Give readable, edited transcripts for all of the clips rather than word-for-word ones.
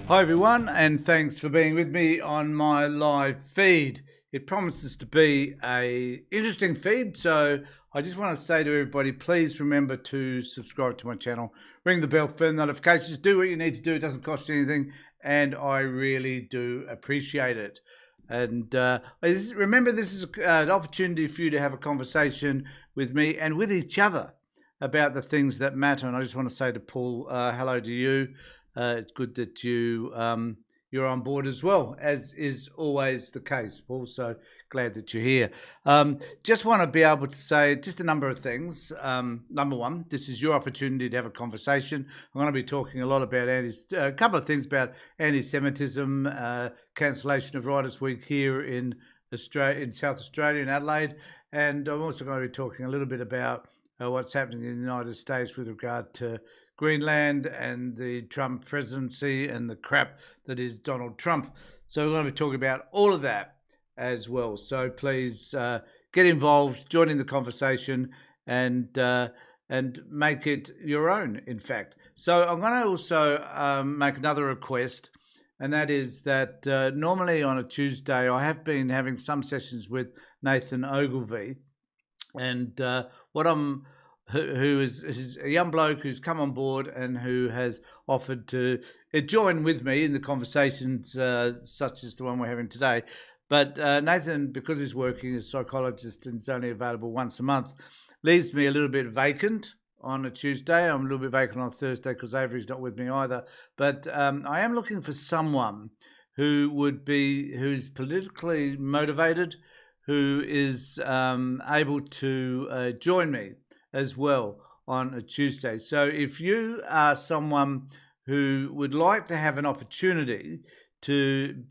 Hi everyone, and thanks for being with me on my live feed. It promises to be a interesting feed, so I just want to say to everybody, please remember to subscribe to my channel, ring the bell for notifications, do what you need to do. It doesn't cost you anything, and I really do appreciate it. And remember, this is an opportunity for you to have a conversation with me and with each other about the things that matter. And I just want to say to Paul, hello to you. It's good that you're on board as well, as is always the case, Paul. So glad that you're here. Just want to be able to say just a number of things. Number one, this is your opportunity to have a conversation. I'm going to be talking a lot about a couple of things about anti-Semitism, cancellation of Writers' Week here in Australia, in South Australia, in Adelaide, and I'm also going to be talking a little bit about what's happening in the United States with regard to Greenland and the Trump presidency and the crap that is Donald Trump. So we're going to be talking about all of that as well. So please get involved, join in the conversation, and make it your own, in fact. So I'm going to also make another request, and that is that normally on a Tuesday I have been having some sessions with Nathan Ogilvie, and who is a young bloke who's come on board and who has offered to join with me in the conversations such as the one we're having today. But Nathan, because he's working as a psychologist and is only available once a month, leaves me a little bit vacant on a Tuesday. I'm a little bit vacant on Thursday because Avery's not with me either. But I am looking for someone who's politically motivated, who is able to join me as well on a Tuesday. So if you are someone who would like to have an opportunity to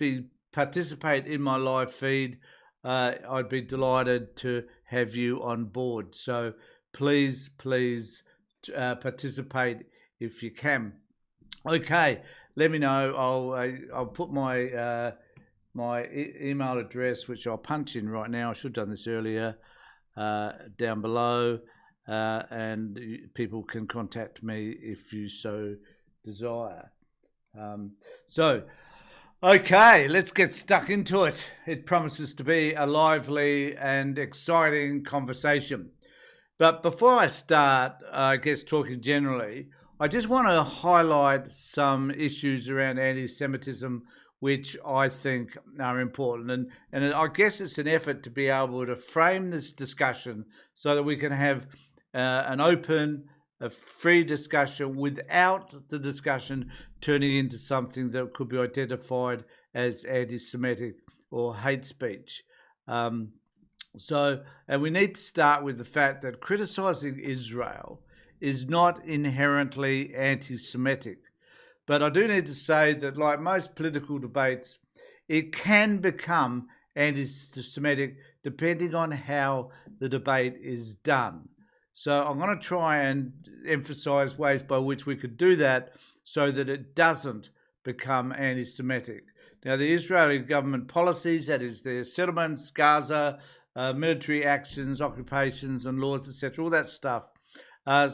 participate in my live feed, I'd be delighted to have you on board. So please participate if you can. Okay, let me know. I'll put my email address, which I'll punch in right now. I should have done this earlier, down below. And people can contact me if you so desire. Okay, let's get stuck into it. It promises to be a lively and exciting conversation. But before I start, I guess talking generally, I just want to highlight some issues around anti-Semitism which I think are important. And I guess it's an effort to be able to frame this discussion so that we can have an open, a free discussion without the discussion turning into something that could be identified as anti-Semitic or hate speech. And we need to start with the fact that criticising Israel is not inherently anti-Semitic. But I do need to say that, like most political debates, it can become anti-Semitic depending on how the debate is done. So I'm going to try and emphasise ways by which we could do that so that it doesn't become anti-Semitic. Now, the Israeli government policies, that is their settlements, Gaza, military actions, occupations and laws, etc., all that stuff, are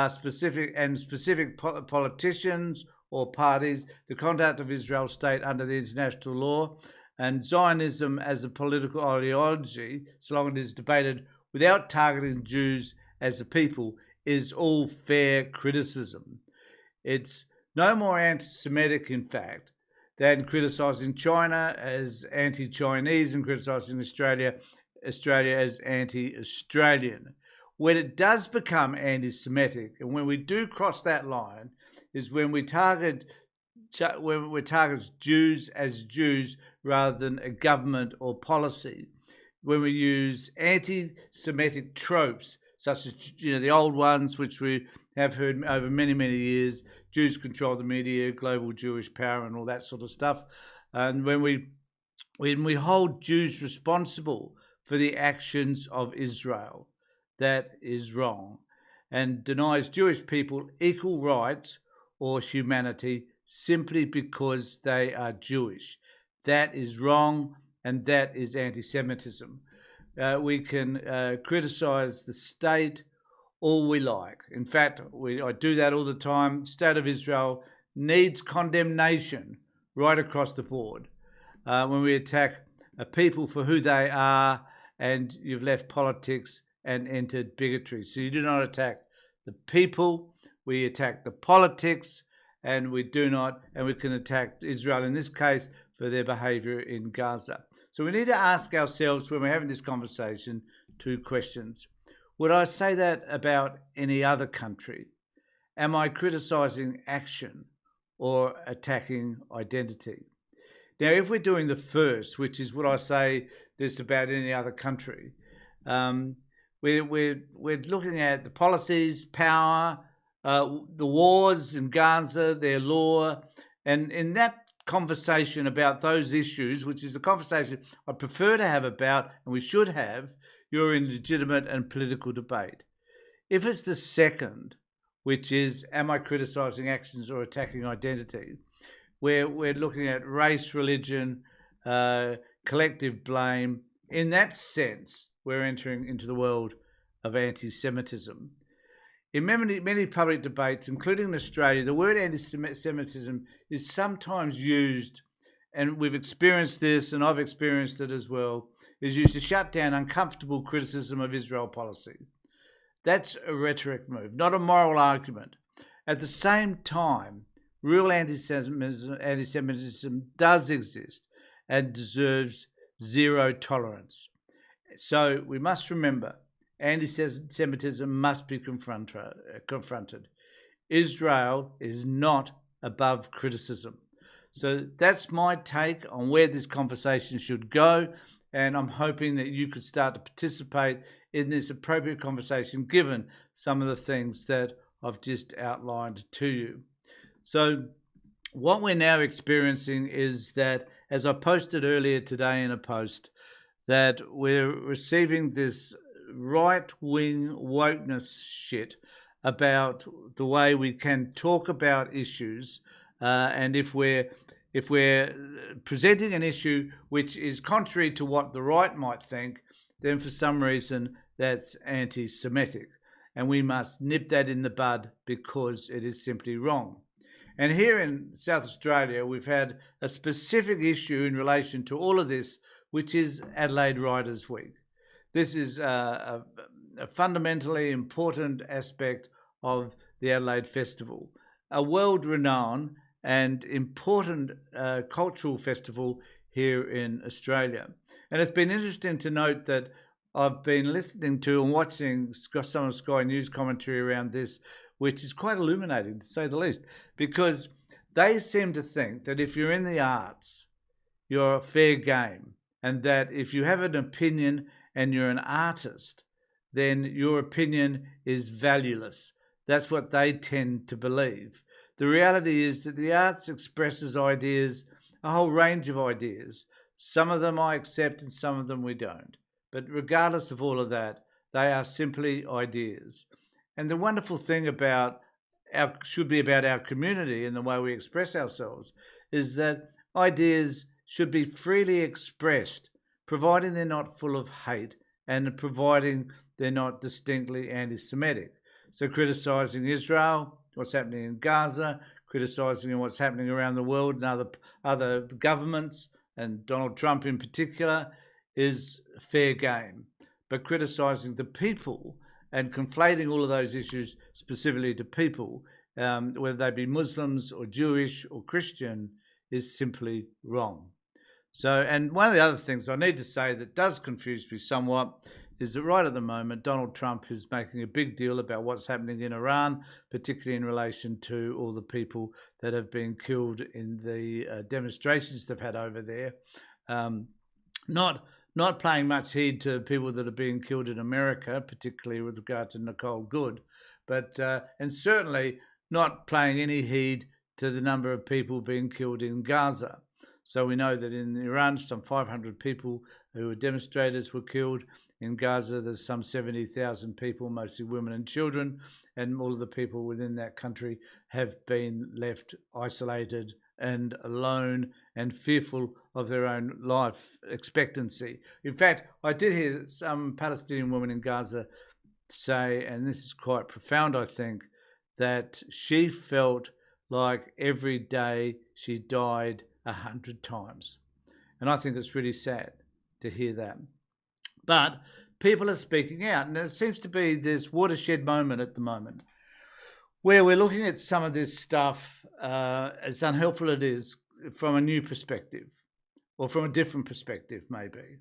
specific politicians or parties, the conduct of Israel's state under the international law, and Zionism as a political ideology, so long as it is debated without targeting Jews as a people, is all fair criticism. It's no more anti-Semitic, in fact, than criticising China as anti-Chinese and criticising Australia as anti-Australian. When it does become anti-Semitic, and when we do cross that line, is when we target Jews as Jews rather than a government or policy. When we use anti-Semitic tropes, such as the old ones which we have heard over many, many years, Jews control the media, global Jewish power and all that sort of stuff. And when we hold Jews responsible for the actions of Israel, that is wrong, and denies Jewish people equal rights or humanity simply because they are Jewish. That is wrong, and that is anti-Semitism. We can criticise the state all we like. In fact, I do that all the time. State of Israel needs condemnation right across the board. When we attack a people for who they are, and you've left politics and entered bigotry. So you do not attack the people, we attack the politics, and we can attack Israel in this case for their behaviour in Gaza. So we need to ask ourselves when we're having this conversation 2 questions. Would I say that about any other country? Am I criticising action or attacking identity? Now, if we're doing the first, which is what I say this about any other country, we're looking at the policies, power, the wars in Gaza, their law, and in that conversation about those issues, which is a conversation I prefer to have about, and we should have, you're in legitimate and political debate. If it's the second, which is, am I criticising actions or attacking identity? We're looking at race, religion, collective blame. In that sense, we're entering into the world of anti-Semitism. In many public debates, including in Australia, the word anti-Semitism is sometimes used, and we've experienced this, and I've experienced it as well, is used to shut down uncomfortable criticism of Israel policy. That's a rhetoric move, not a moral argument. At the same time, real anti-Semitism does exist and deserves zero tolerance. So we must remember, anti-Semitism must be confronted. Israel is not above criticism. So that's my take on where this conversation should go, and I'm hoping that you could start to participate in this appropriate conversation given some of the things that I've just outlined to you. So what we're now experiencing is that, as I posted earlier today in a post, that we're receiving this right-wing wokeness shit about the way we can talk about issues, and if we're presenting an issue which is contrary to what the right might think, then for some reason that's anti-Semitic, and we must nip that in the bud because it is simply wrong. And here in South Australia, we've had a specific issue in relation to all of this, which is Adelaide Writers' Week. This is a fundamentally important aspect of the Adelaide Festival, a world-renowned and important cultural festival here in Australia. And it's been interesting to note that I've been listening to and watching some of Sky News commentary around this, which is quite illuminating, to say the least, because they seem to think that if you're in the arts, you're fair game, and that if you have an opinion and you're an artist, then your opinion is valueless. That's what they tend to believe. The reality is that the arts expresses ideas, a whole range of ideas. Some of them I accept and some of them we don't. But regardless of all of that, they are simply ideas. And the wonderful thing should be about our community and the way we express ourselves is that ideas should be freely expressed, providing they're not full of hate and providing they're not distinctly anti-Semitic. So criticising Israel, what's happening in Gaza, criticising what's happening around the world and other governments, and Donald Trump in particular, is fair game. But criticising the people and conflating all of those issues specifically to people, whether they be Muslims or Jewish or Christian, is simply wrong. So, and one of the other things I need to say that does confuse me somewhat is that right at the moment, Donald Trump is making a big deal about what's happening in Iran, particularly in relation to all the people that have been killed in the demonstrations they've had over there. Not paying much heed to people that are being killed in America, particularly with regard to Nicole Good, but and certainly not paying any heed to the number of people being killed in Gaza. So we know that in Iran, some 500 people who were demonstrators were killed. In Gaza, there's some 70,000 people, mostly women and children, and all of the people within that country have been left isolated and alone and fearful of their own life expectancy. In fact, I did hear some Palestinian woman in Gaza say, and this is quite profound, I think, that she felt like every day she died 100 times. And I think it's really sad to hear that. But people are speaking out, and there seems to be this watershed moment at the moment where we're looking at some of this stuff, as unhelpful it is, from a new perspective, or from a different perspective, maybe.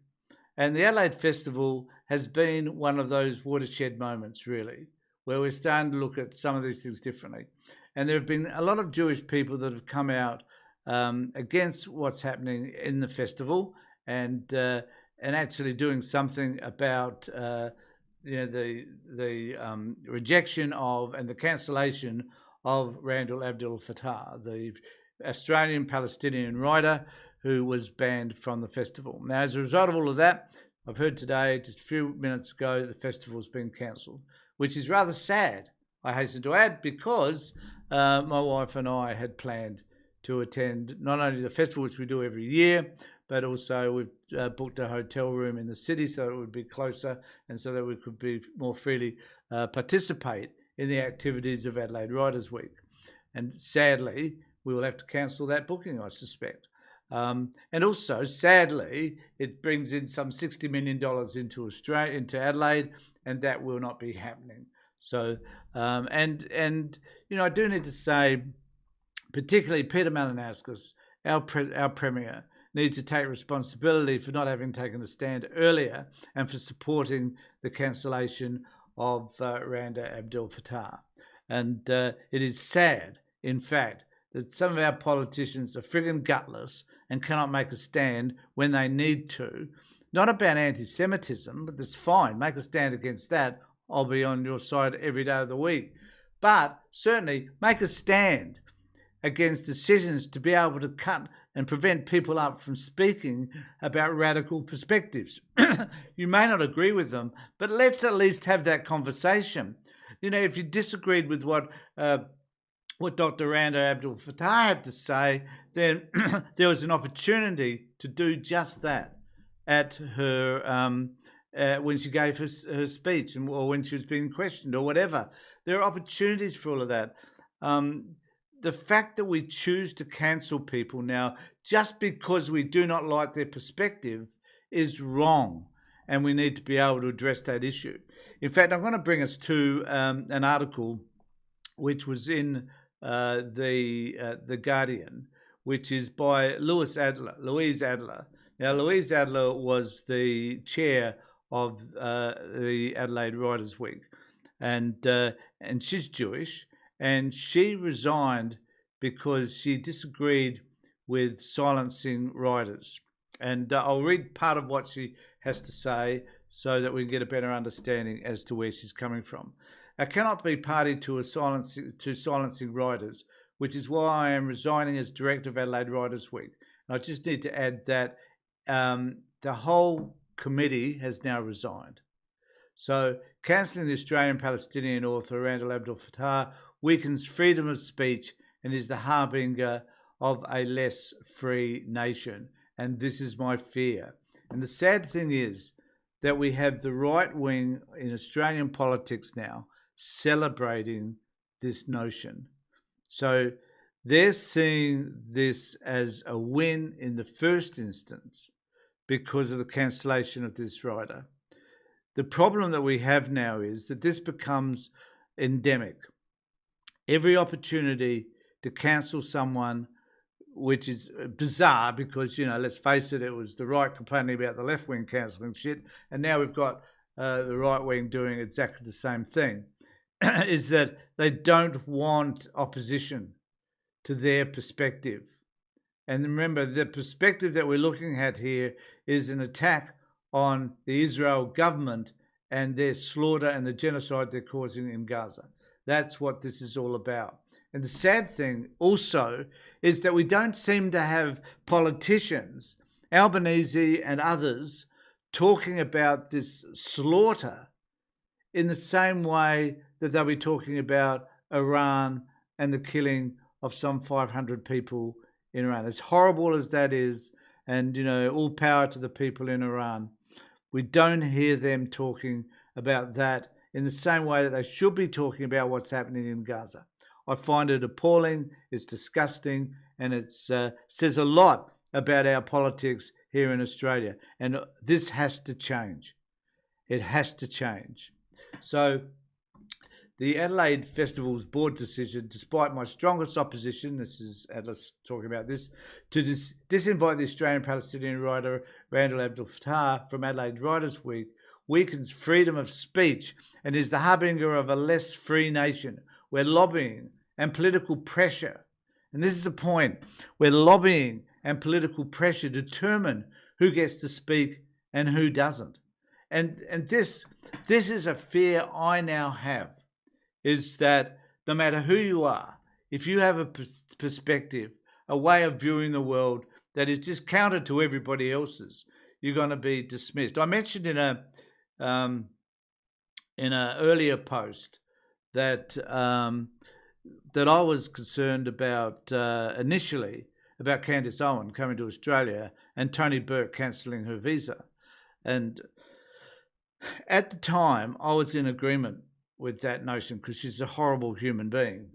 And the Adelaide Festival has been one of those watershed moments, really, where we're starting to look at some of these things differently. And there have been a lot of Jewish people that have come out against what's happening in the festival, and actually doing something about the rejection of and the cancellation of Randall Abdul Fattah, the Australian Palestinian writer who was banned from the festival. Now, as a result of all of that, I've heard today, just a few minutes ago, the festival's been cancelled, which is rather sad, I hasten to add, because my wife and I had planned to attend not only the festival, which we do every year, but also we've booked a hotel room in the city so it would be closer and so that we could be more freely participate in the activities of Adelaide Writers Week. And sadly, we will have to cancel that booking, I suspect. And also, sadly, it brings in some $60 million into Australia, into Adelaide, and that will not be happening. So, and I do need to say, particularly Peter Malinauskas, our Premier, needs to take responsibility for not having taken a stand earlier and for supporting the cancellation of Randa Abdel Fattah. And it is sad, in fact, that some of our politicians are friggin' gutless and cannot make a stand when they need to. Not about anti-Semitism, but that's fine. Make a stand against that. I'll be on your side every day of the week. But certainly make a stand against decisions to be able to cut and prevent people up from speaking about radical perspectives. You may not agree with them, but let's at least have that conversation. If you disagreed with what Dr. Randa Abdul Fattah had to say, then there was an opportunity to do just that at her when she gave her speech, or when she was being questioned, or whatever. There are opportunities for all of that. The fact that we choose to cancel people now just because we do not like their perspective is wrong, and we need to be able to address that issue. In fact, I'm going to bring us to an article which was in the Guardian, which is by Louise Adler. Now, Louise Adler was the chair of the Adelaide Writers Week, and she's Jewish, and she resigned because she disagreed with silencing writers. And I'll read part of what she has to say so that we can get a better understanding as to where she's coming from. I cannot be party to silencing writers, which is why I am resigning as director of Adelaide Writers Week. And I just need to add that the whole committee has now resigned. So cancelling the Australian Palestinian author Randall Abdul Fattah weakens freedom of speech and is the harbinger of a less free nation. And this is my fear. And the sad thing is that we have the right wing in Australian politics now celebrating this notion. So they're seeing this as a win in the first instance because of the cancellation of this writer. The problem that we have now is that this becomes endemic. Every opportunity to cancel someone, which is bizarre because, let's face it, it was the right complaining about the left wing cancelling shit, and now we've got the right wing doing exactly the same thing, is that they don't want opposition to their perspective. And remember, the perspective that we're looking at here is an attack on the Israel government and their slaughter and the genocide they're causing in Gaza. That's what this is all about. And the sad thing also is that we don't seem to have politicians, Albanese and others, talking about this slaughter in the same way that they'll be talking about Iran and the killing of some 500 people in Iran. As horrible as that is, and all power to the people in Iran, we don't hear them talking about that in the same way that they should be talking about what's happening in Gaza. I find it appalling, it's disgusting, and it says a lot about our politics here in Australia. And this has to change. It has to change. So the Adelaide Festival's board decision, despite my strongest opposition, this is Atlas talking about this, to disinvite the Australian Palestinian writer Randall Abdel Fattah from Adelaide Writers' Week, weakens freedom of speech and is the harbinger of a less free nation where lobbying and political pressure, and this is the point, where lobbying and political pressure determine who gets to speak and who doesn't. And this is a fear I now have, is that no matter who you are, if you have a perspective, a way of viewing the world that is just counter to everybody else's, you're going to be dismissed. I mentioned in a earlier post that that I was concerned about initially about Candace Owen coming to Australia and Tony Burke cancelling her visa. And at the time, I was in agreement with that notion because she's a horrible human being.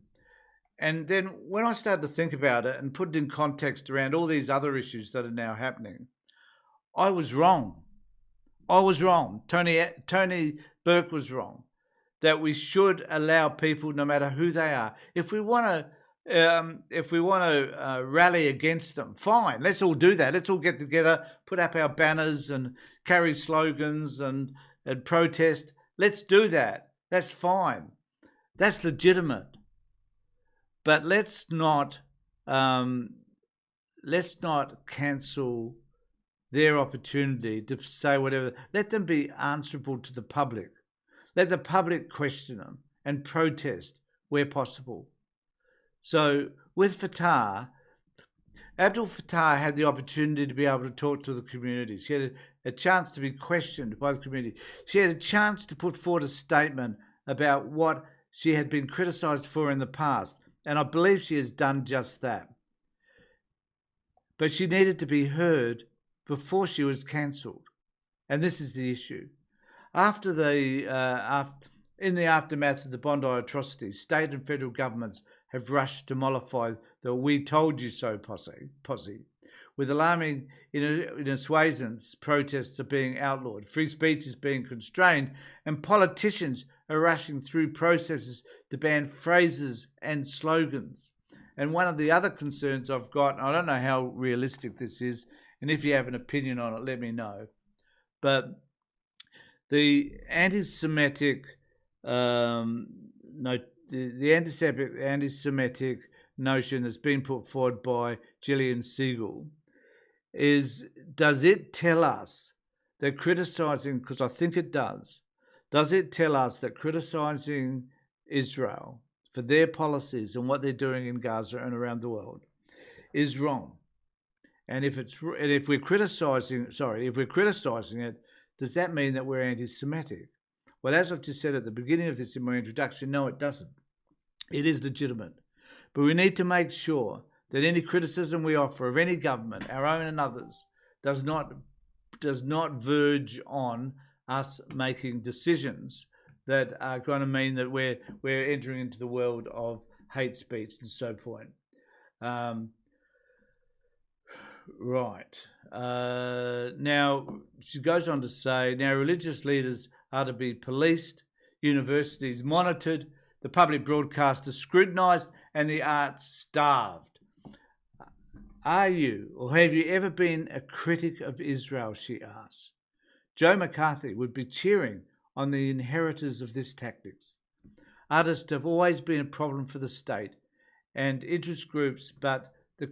And then when I started to think about it and put it in context around all these other issues that are now happening, I was wrong. I was wrong. Tony Burke was wrong. That we should allow people, no matter who they are, if we want to rally against them, fine. Let's all do that. Let's all get together, put up our banners and carry slogans and protest. Let's do that. That's fine. That's legitimate. But let's not cancel their opportunity to say whatever. Let them be answerable to the public. Let the public question them and protest where possible. So with Fattah, Abdel Fattah had the opportunity to be able to talk to the community. She had a chance to be questioned by the community. She had a chance to put forward a statement about what she had been criticised for in the past. And I believe she has done just that. But she needed to be heard before she was cancelled. And this is the issue. In the aftermath of the Bondi atrocities, state and federal governments have rushed to mollify the "we told you so" posse. With alarming innuendos, protests are being outlawed, free speech is being constrained, and politicians are rushing through processes to ban phrases and slogans. And one of the other concerns I've got, and I don't know how realistic this is, and if you have an opinion on it, let me know, but the anti-Semitic anti-Semitic notion that's been put forward by Gillian Siegel does it tell us that criticising, because I think it does it tell us that criticising Israel for their policies and what they're doing in Gaza and around the world is wrong? And if we're criticising it, does that mean that we're anti-Semitic? Well, as I've just said at the beginning of this in my introduction, no, it doesn't. It is legitimate. But we need to make sure that any criticism we offer of any government, our own and others, does not verge on us making decisions that are going to mean that we're entering into the world of hate speech and so forth. Right. Now, she goes on to say, now religious leaders are to be policed, universities monitored, the public broadcasters scrutinised, and the arts starved. Are you, or have you ever been a critic of Israel, she asks. Joe McCarthy would be cheering on the inheritors of this tactics. Artists have always been a problem for the state and interest groups, but the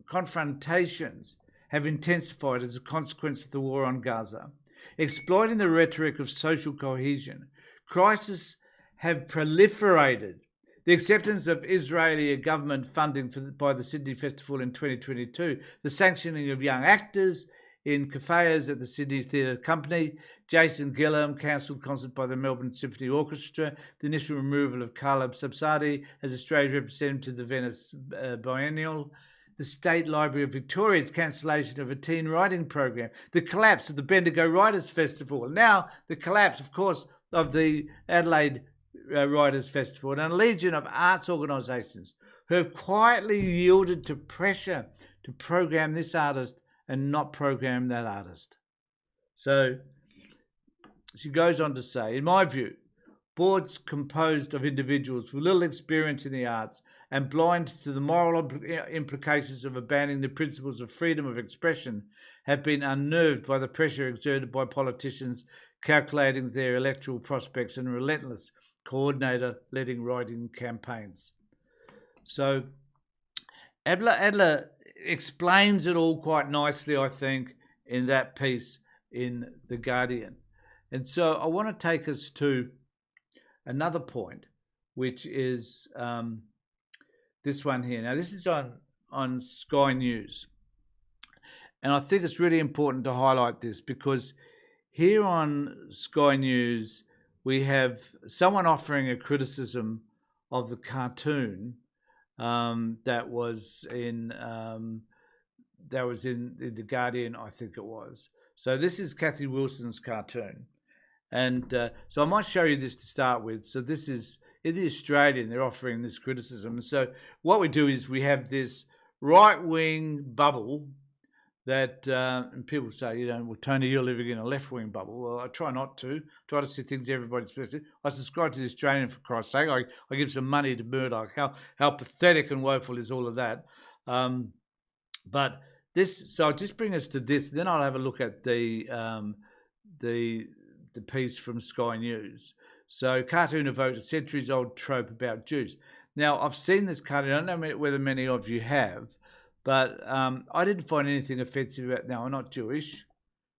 confrontations have intensified as a consequence of the war on Gaza. Exploiting the rhetoric of social cohesion, crises have proliferated. The acceptance of Israeli government funding by the Sydney Festival in 2022, the sanctioning of young actors in cafes at the Sydney Theatre Company, Jason Gillam cancelled concert by the Melbourne Symphony Orchestra, the initial removal of Caleb Sabsadi as Australia's representative to the Venice Biennial, the State Library of Victoria's cancellation of a teen writing program, the collapse of the Bendigo Writers Festival, and now the collapse, of course, of the Adelaide Writers Festival, and a legion of arts organisations who have quietly yielded to pressure to program this artist and not program that artist. So she goes on to say, in my view, boards composed of individuals with little experience in the arts and blind to the moral implications of abandoning the principles of freedom of expression have been unnerved by the pressure exerted by politicians calculating their electoral prospects and relentless coordinator-leading writing campaigns. So Adler explains it all quite nicely, I think, in that piece in The Guardian. And so I want to take us to another point, which is this one here. Now, this is on Sky News. And I think it's really important to highlight this because here on Sky News, we have someone offering a criticism of the cartoon that was in The Guardian, I think it was. So this is Kathy Wilson's cartoon. And so I might show you this to start with. So this is, in The Australian, they're offering this criticism. So what we do is we have this right-wing bubble that, and people say, well, Tony, you're living in a left-wing bubble. Well, I try not to. Try to see things everybody's supposed to. I subscribe to The Australian, for Christ's sake. I give some money to Murdoch. How pathetic and woeful is all of that? But this, so I'll just bring us to this. Then I'll have a look at the piece from Sky News. So, cartoon evoked a centuries-old trope about Jews. Now, I've seen this cartoon. I don't know whether many of you have, but I didn't find anything offensive about it. Now, I'm not Jewish,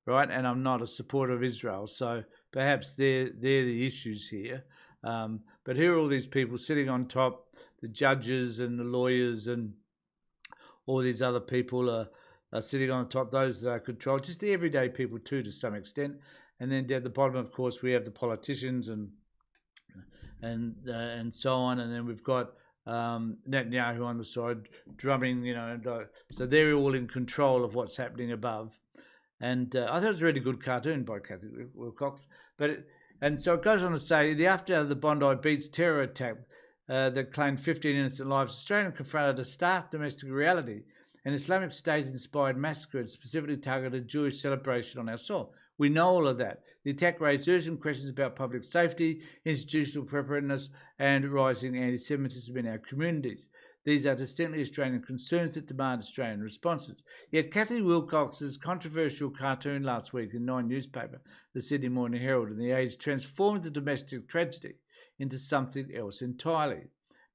right? And I'm not a supporter of Israel. So perhaps they're the issues here. But here are all these people sitting on top, the judges and the lawyers and all these other people are sitting on top, those that are controlled, just the everyday people too, to some extent. And then at the bottom, of course, we have the politicians and so on. And then we've got Netanyahu on the side drumming, so they're all in control of what's happening above. And I thought it was a really good cartoon by Kathy Wilcox. And so it goes on to say, the aftermath of the Bondi Beach terror attack that claimed 15 innocent lives, Australia confronted a stark domestic reality. An Islamic State-inspired massacre had specifically targeted Jewish celebration on our soil. We know all of that. The attack raised urgent questions about public safety, institutional preparedness, and rising anti-Semitism in our communities. These are distinctly Australian concerns that demand Australian responses. Yet Kathy Wilcox's controversial cartoon last week in Nine newspaper, the Sydney Morning Herald and the Age, transformed the domestic tragedy into something else entirely.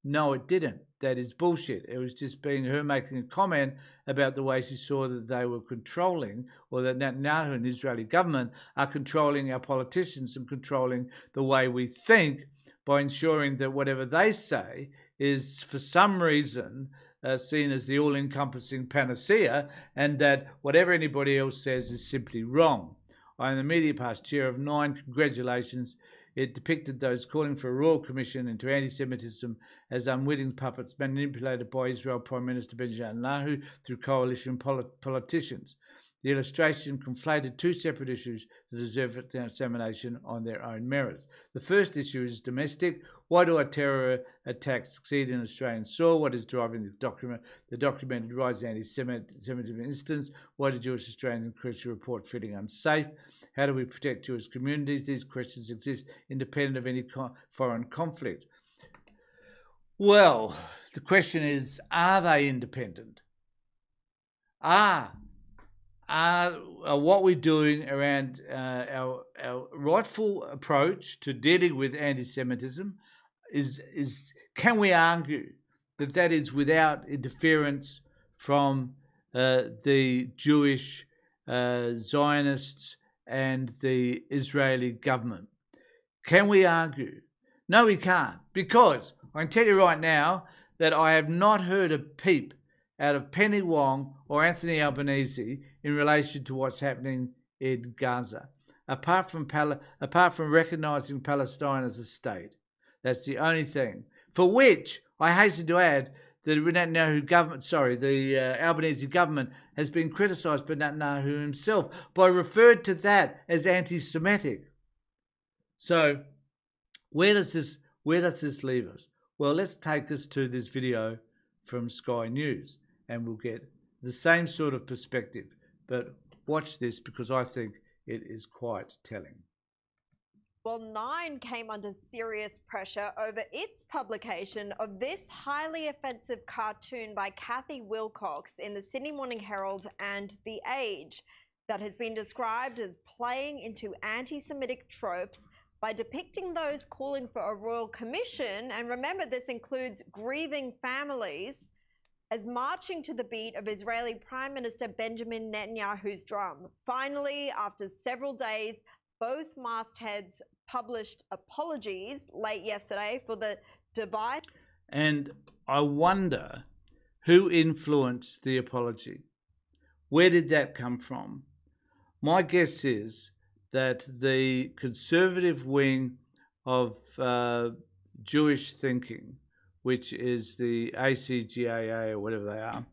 No, it didn't. That is bullshit. It was just being her making a comment about the way she saw that they were controlling, or that Netanyahu and the Israeli government are controlling our politicians and controlling the way we think by ensuring that whatever they say is for some reason seen as the all-encompassing panacea, and that whatever anybody else says is simply wrong. I am the media past chair of Nine. Congratulations. It depicted those calling for a royal commission into anti-Semitism as unwitting puppets manipulated by Israel Prime Minister Benjamin Netanyahu through coalition politicians. The illustration conflated two separate issues that deserve examination on their own merits. The first issue is domestic. Why do our terror attacks succeed in Australian soil? What is driving the documented rise in anti-Semitism instance? Why do Jewish Australians increasingly report feeling unsafe? How do we protect Jewish communities? These questions exist independent of any foreign conflict. Well, the question is, are they independent? Are what we're doing around our rightful approach to dealing with anti-Semitism can we argue that is without interference from the Jewish Zionists and the Israeli government? Can we argue? No, we can't, because I can tell you right now that I have not heard a peep out of Penny Wong or Anthony Albanese in relation to what's happening in Gaza, apart from recognising Palestine as a state. That's the only thing, for which I hasten to add the Netanyahu government, the Albanese government has been criticised by Netanyahu himself by referred to that as anti-Semitic. So where does this Where does this leave us? Well, let's take us to this video from Sky News and we'll get the same sort of perspective. But watch this because I think it is quite telling. Well, Nine came under serious pressure over its publication of this highly offensive cartoon by Kathy Wilcox in the Sydney Morning Herald and The Age that has been described as playing into anti-Semitic tropes by depicting those calling for a royal commission, and remember this includes grieving families, as marching to the beat of Israeli Prime Minister Benjamin Netanyahu's drum. Finally, after several days, both mastheads published apologies late yesterday for the divide. And I wonder who influenced the apology. Where did that come from? My guess is that the conservative wing of Jewish thinking, which is the ACGAA or whatever they are,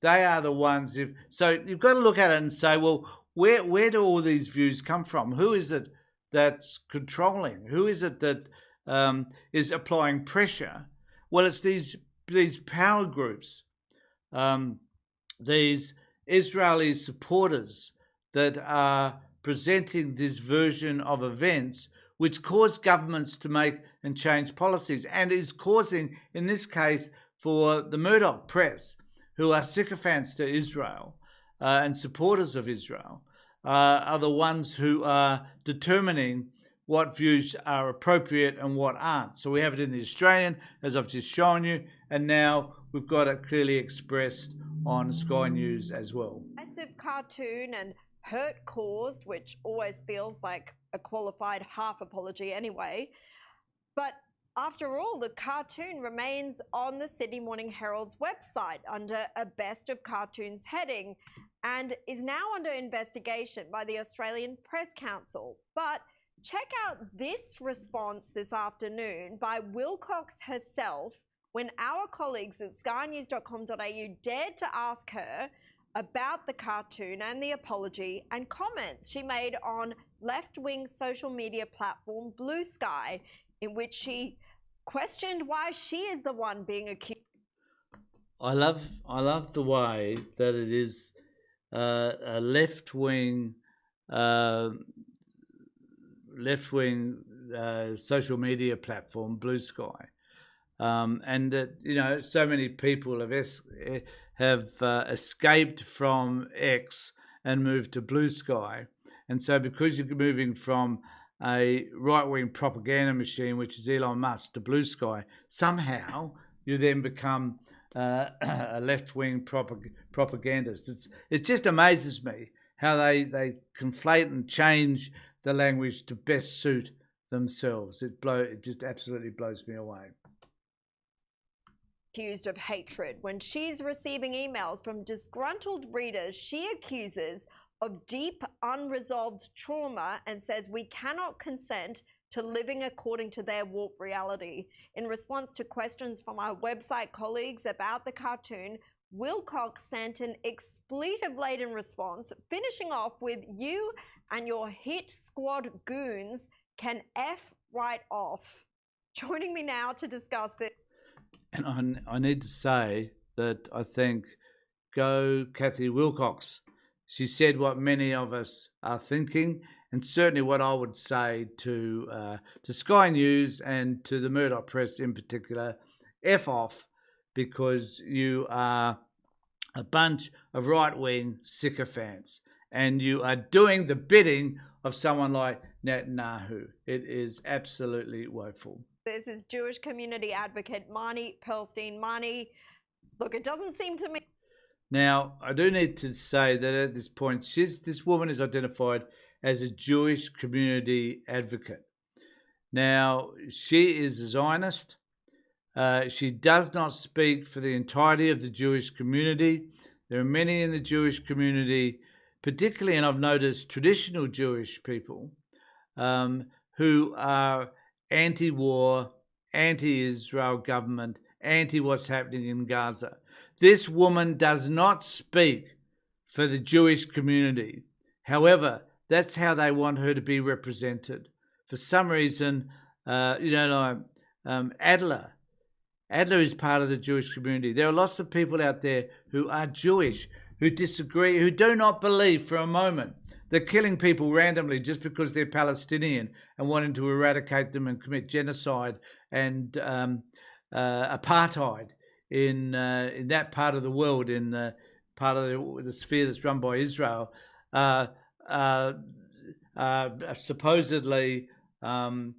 they are the ones. So you've got to look at it and say, well, where do all these views come from? Who is it that's controlling? Who is it that is applying pressure? Well, it's these power groups, these Israeli supporters that are presenting this version of events which cause governments to make and change policies, and is causing, in this case, for the Murdoch press, who are sycophants to Israel and supporters of Israel, are the ones who are determining what views are appropriate and what aren't. So we have it in the Australian, as I've just shown you, and now we've got it clearly expressed on Sky News as well. Massive cartoon and hurt caused, which always feels like a qualified half apology anyway. But after all, the cartoon remains on the Sydney Morning Herald's website under a Best of Cartoons heading and is now under investigation by the Australian Press Council. But check out this response this afternoon by Wilcox herself when our colleagues at skynews.com.au dared to ask her about the cartoon and the apology and comments she made on left-wing social media platform Blue Sky, in which she questioned why she is the one being accused. I love the way that it is a left-wing social media platform, Blue Sky, and that so many people have escaped from X and moved to Blue Sky, and so because you're moving from a right-wing propaganda machine, which is Elon Musk, to Blue Sky, somehow you then become a left-wing propagandist. It just amazes me how they conflate and change the language to best suit themselves. It just absolutely blows me away. Accused of hatred. When she's receiving emails from disgruntled readers, she accuses of deep unresolved trauma and says we cannot consent to living according to their warped reality. In response to questions from our website colleagues about the cartoon, Wilcox sent an expletive-laden response, finishing off with, "You and your hit squad goons can F right off." Joining me now to discuss this. And I need to say that I think go Kathy Wilcox. She said what many of us are thinking, and certainly what I would say to Sky News and to the Murdoch press in particular, F off, because you are a bunch of right-wing sycophants and you are doing the bidding of someone like Netanyahu. It is absolutely woeful. This is Jewish community advocate Marnie Pearlstein. Marnie, look, it doesn't seem to me. Now, I do need to say that at this point, this woman is identified as a Jewish community advocate. Now, she is a Zionist. She does not speak for the entirety of the Jewish community. There are many in the Jewish community, particularly, and I've noticed traditional Jewish people, who are anti-war, anti-Israel government, anti-what's happening in Gaza. This woman does not speak for the Jewish community. However, that's how they want her to be represented. For some reason, Adler. Adler is part of the Jewish community. There are lots of people out there who are Jewish, who disagree, who do not believe for a moment that killing people randomly just because they're Palestinian and wanting to eradicate them and commit genocide and apartheid in that part of the world, in part of the sphere that's run by Israel, supposedly in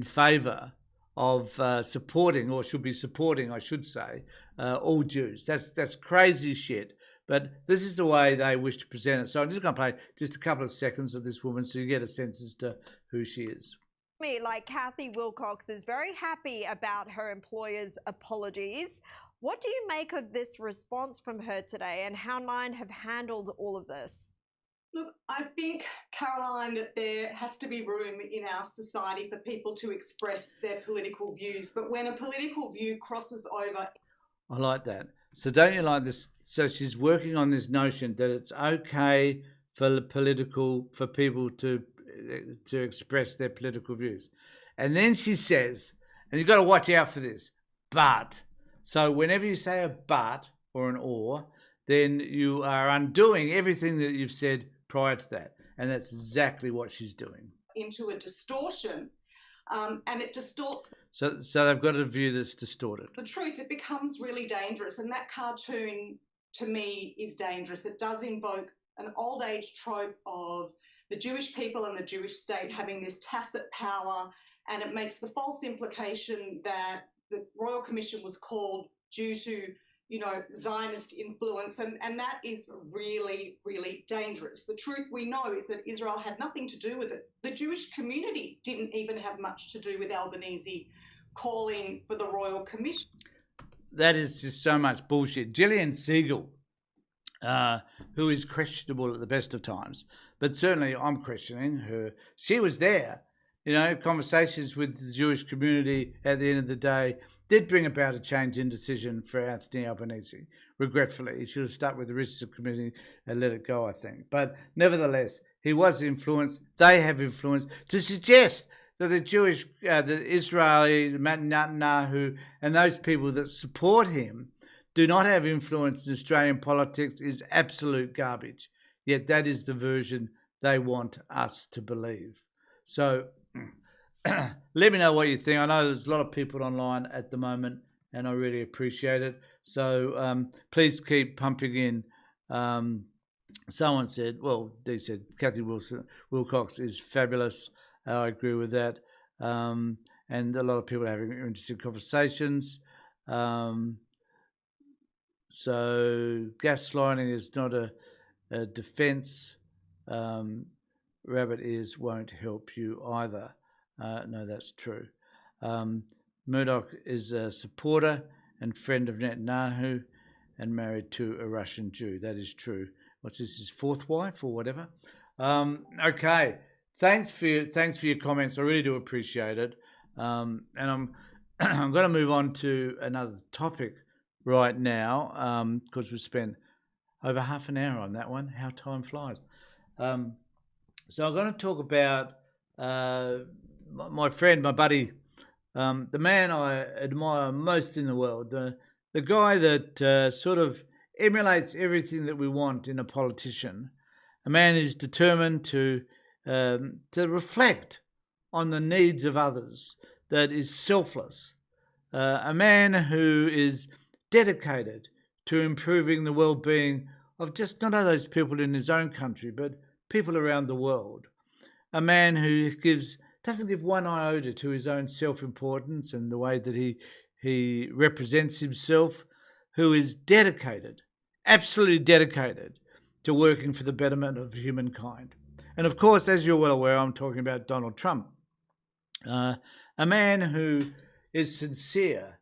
favour of supporting, or should be supporting, I should say, all Jews. That's crazy shit. But this is the way they wish to present it. So I'm just going to play just a couple of seconds of this woman so you get a sense as to who she is. Me, like Kathy Wilcox, is very happy about her employer's apologies. What do you make of this response from her today, and how Nine have handled all of this? Look, I think, Caroline, that there has to be room in our society for people to express their political views. But when a political view crosses over... I like that. So don't you like this? So she's working on this notion that it's okay for people to express their political views. And then she says, and you've got to watch out for this, but. So whenever you say a but or an or, then you are undoing everything that you've said prior to that. And that's exactly what she's doing. Into a distortion, and it distorts. So they've got a view that's distorted. The truth, it becomes really dangerous. And that cartoon, to me, is dangerous. It does invoke an old age trope of the Jewish people and the Jewish state having this tacit power. And it makes the false implication that the Royal Commission was called due to, Zionist influence, and that is really, really dangerous. The truth we know is that Israel had nothing to do with it. The Jewish community didn't even have much to do with Albanese calling for the Royal Commission. That is just so much bullshit. Gillian Siegel, who is questionable at the best of times, but certainly I'm questioning her. She was there, conversations with the Jewish community at the end of the day did bring about a change in decision for Anthony Albanese. Regretfully, he should have stuck with the Richardson Committee and let it go, I think. But nevertheless, he was influenced. They have influence to suggest that the Jewish, the Israeli, Netanyahu, and those people that support him do not have influence in Australian politics is absolute garbage. Yet that is the version they want us to believe. So let me know what you think. I know there's a lot of people online at the moment, and I really appreciate it. So please keep pumping in. Someone said, Dee said, Kathy Wilcox is fabulous. I agree with that. And a lot of people are having interesting conversations. So gaslighting is not a defence. Rabbit ears won't help you either. No, that's true. Murdoch is a supporter and friend of Netanyahu and married to a Russian Jew. That is true. What's this, his fourth wife or whatever? Okay. Thanks for your comments. I really do appreciate it. And I'm going to move on to another topic right now because we've spent over half an hour on that one. How time flies. So I'm going to talk about my friend, my buddy, the man I admire most in the world, the guy that sort of emulates everything that we want in a politician, a man who's determined to reflect on the needs of others, that is selfless, a man who is dedicated to improving the well-being of just not only those people in his own country, but people around the world, a man who doesn't give one iota to his own self-importance and the way that he represents himself, who is dedicated, absolutely dedicated to working for the betterment of humankind. And of course, as you're well aware, I'm talking about Donald Trump, a man who is sincere,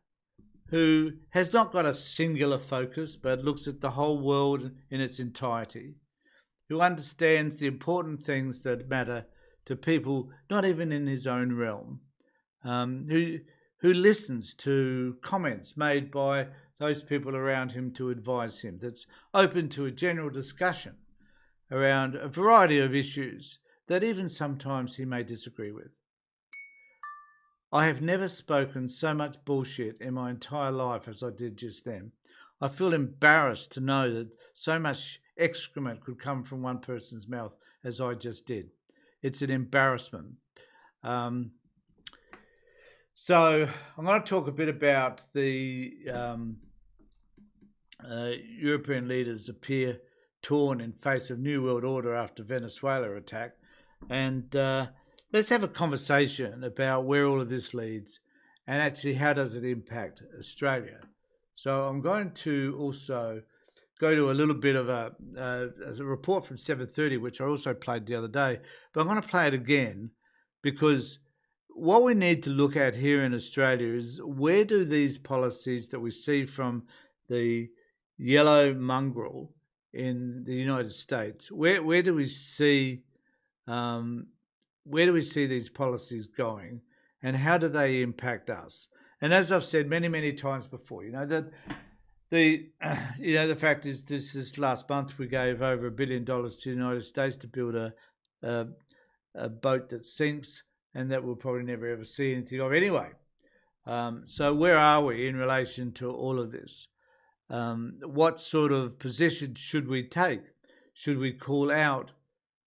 who has not got a singular focus, but looks at the whole world in its entirety, who understands the important things that matter to people, not even in his own realm, who listens to comments made by those people around him to advise him, that's open to a general discussion around a variety of issues that even sometimes he may disagree with. I have never spoken so much bullshit in my entire life as I did just then. I feel embarrassed to know that so much excrement could come from one person's mouth as I just did. It's an embarrassment. So I'm going to talk a bit about the European leaders appear torn in face of New World Order after Venezuela attack. And let's have a conversation about where all of this leads and actually how does it impact Australia. So I'm going to also go to a little bit of a report from 7:30, which I also played the other day, but I'm going to play it again because what we need to look at here in Australia is where do these policies that we see from the yellow mongrel in the United States, where do we see these policies going, and how do they impact us? And as I've said many times before, that the fact is this last month we gave over $1 billion to the United States to build a boat that sinks and that we'll probably never ever see anything of anyway. So where are we in relation to all of this? What sort of position should we take? Should we call out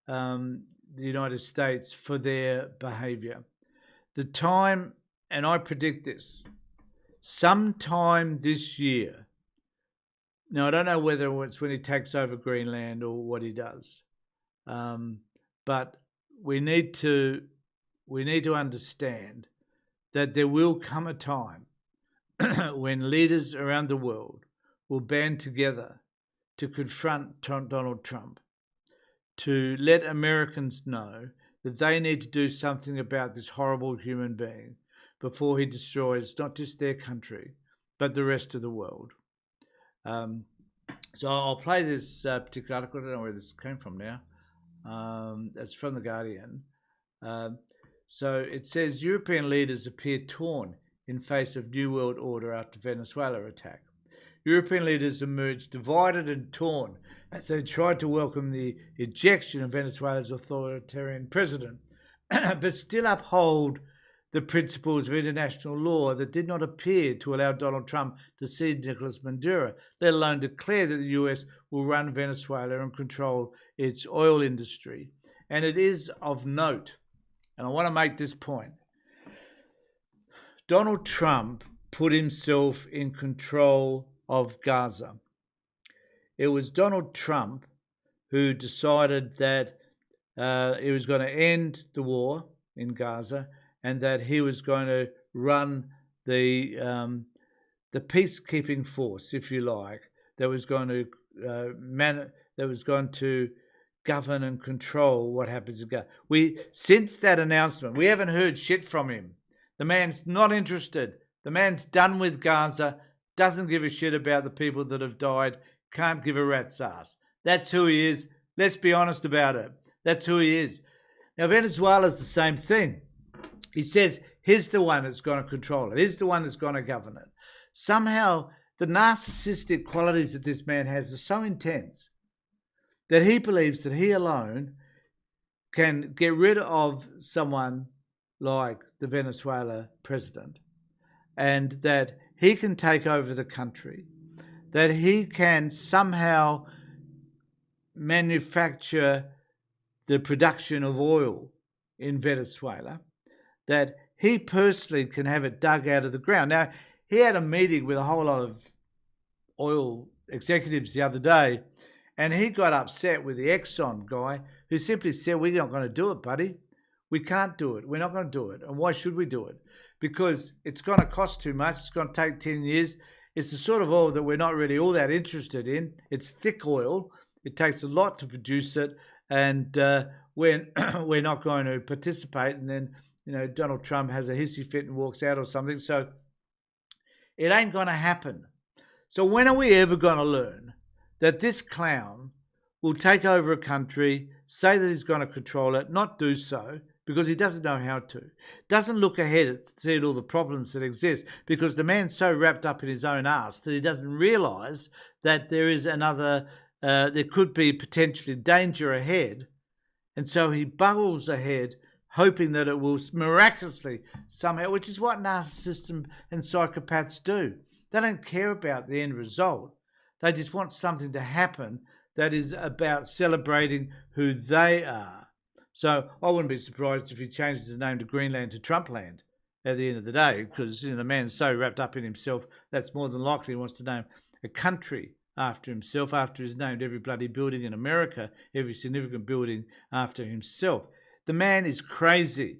the United States for their behaviour? The time, and I predict this, sometime this year. Now, I don't know whether it's when he takes over Greenland or what he does, but we need to understand that there will come a time when leaders around the world will band together to confront Donald Trump, to let Americans know that they need to do something about this horrible human being before he destroys not just their country, but the rest of the world. So I'll play this particular article. I don't know where this came from now. It's from The Guardian. So it says, European leaders appear torn in face of New World Order after Venezuela attack. European leaders emerged divided and torn as they tried to welcome the ejection of Venezuela's authoritarian president, but still uphold the principles of international law that did not appear to allow Donald Trump to cede Nicolas Maduro, let alone declare that the US will run Venezuela and control its oil industry. And it is of note, and I want to make this point, Donald Trump put himself in control of Gaza. It was Donald Trump who decided that he was going to end the war in Gaza and that he was going to run the peacekeeping force, if you like, that was going to govern and control what happens in Gaza. Since that announcement, we haven't heard shit from him. The man's not interested. The man's done with Gaza, doesn't give a shit about the people that have died, can't give a rat's ass. That's who he is. Let's be honest about it. That's who he is. Now, Venezuela's the same thing. He says he's the one that's going to control it. He's the one that's going to govern it. Somehow, the narcissistic qualities that this man has are so intense that he believes that he alone can get rid of someone like the Venezuela president, and that he can take over the country, that he can somehow manufacture the production of oil in Venezuela, that he personally can have it dug out of the ground. Now, he had a meeting with a whole lot of oil executives the other day, and he got upset with the Exxon guy who simply said, we're not going to do it, buddy. We can't do it. We're not going to do it. And why should we do it? Because it's going to cost too much. It's going to take 10 years. It's the sort of oil that we're not really all that interested in. It's thick oil. It takes a lot to produce it. And we're not going to participate. And then, Donald Trump has a hissy fit and walks out or something. So it ain't going to happen. So when are we ever going to learn that this clown will take over a country, say that he's going to control it, not do so, because he doesn't know how to. Doesn't look ahead and see all the problems that exist, because the man's so wrapped up in his own arse that he doesn't realise that there is there could be potentially danger ahead. And so he buggles ahead, hoping that it will miraculously somehow, which is what narcissists and psychopaths do. They don't care about the end result. They just want something to happen that is about celebrating who they are. So I wouldn't be surprised if he changes his name to Greenland to Trumpland at the end of the day, because the man's so wrapped up in himself, that's more than likely he wants to name a country after himself, after he's named every bloody building in America, every significant building after himself. The man is crazy.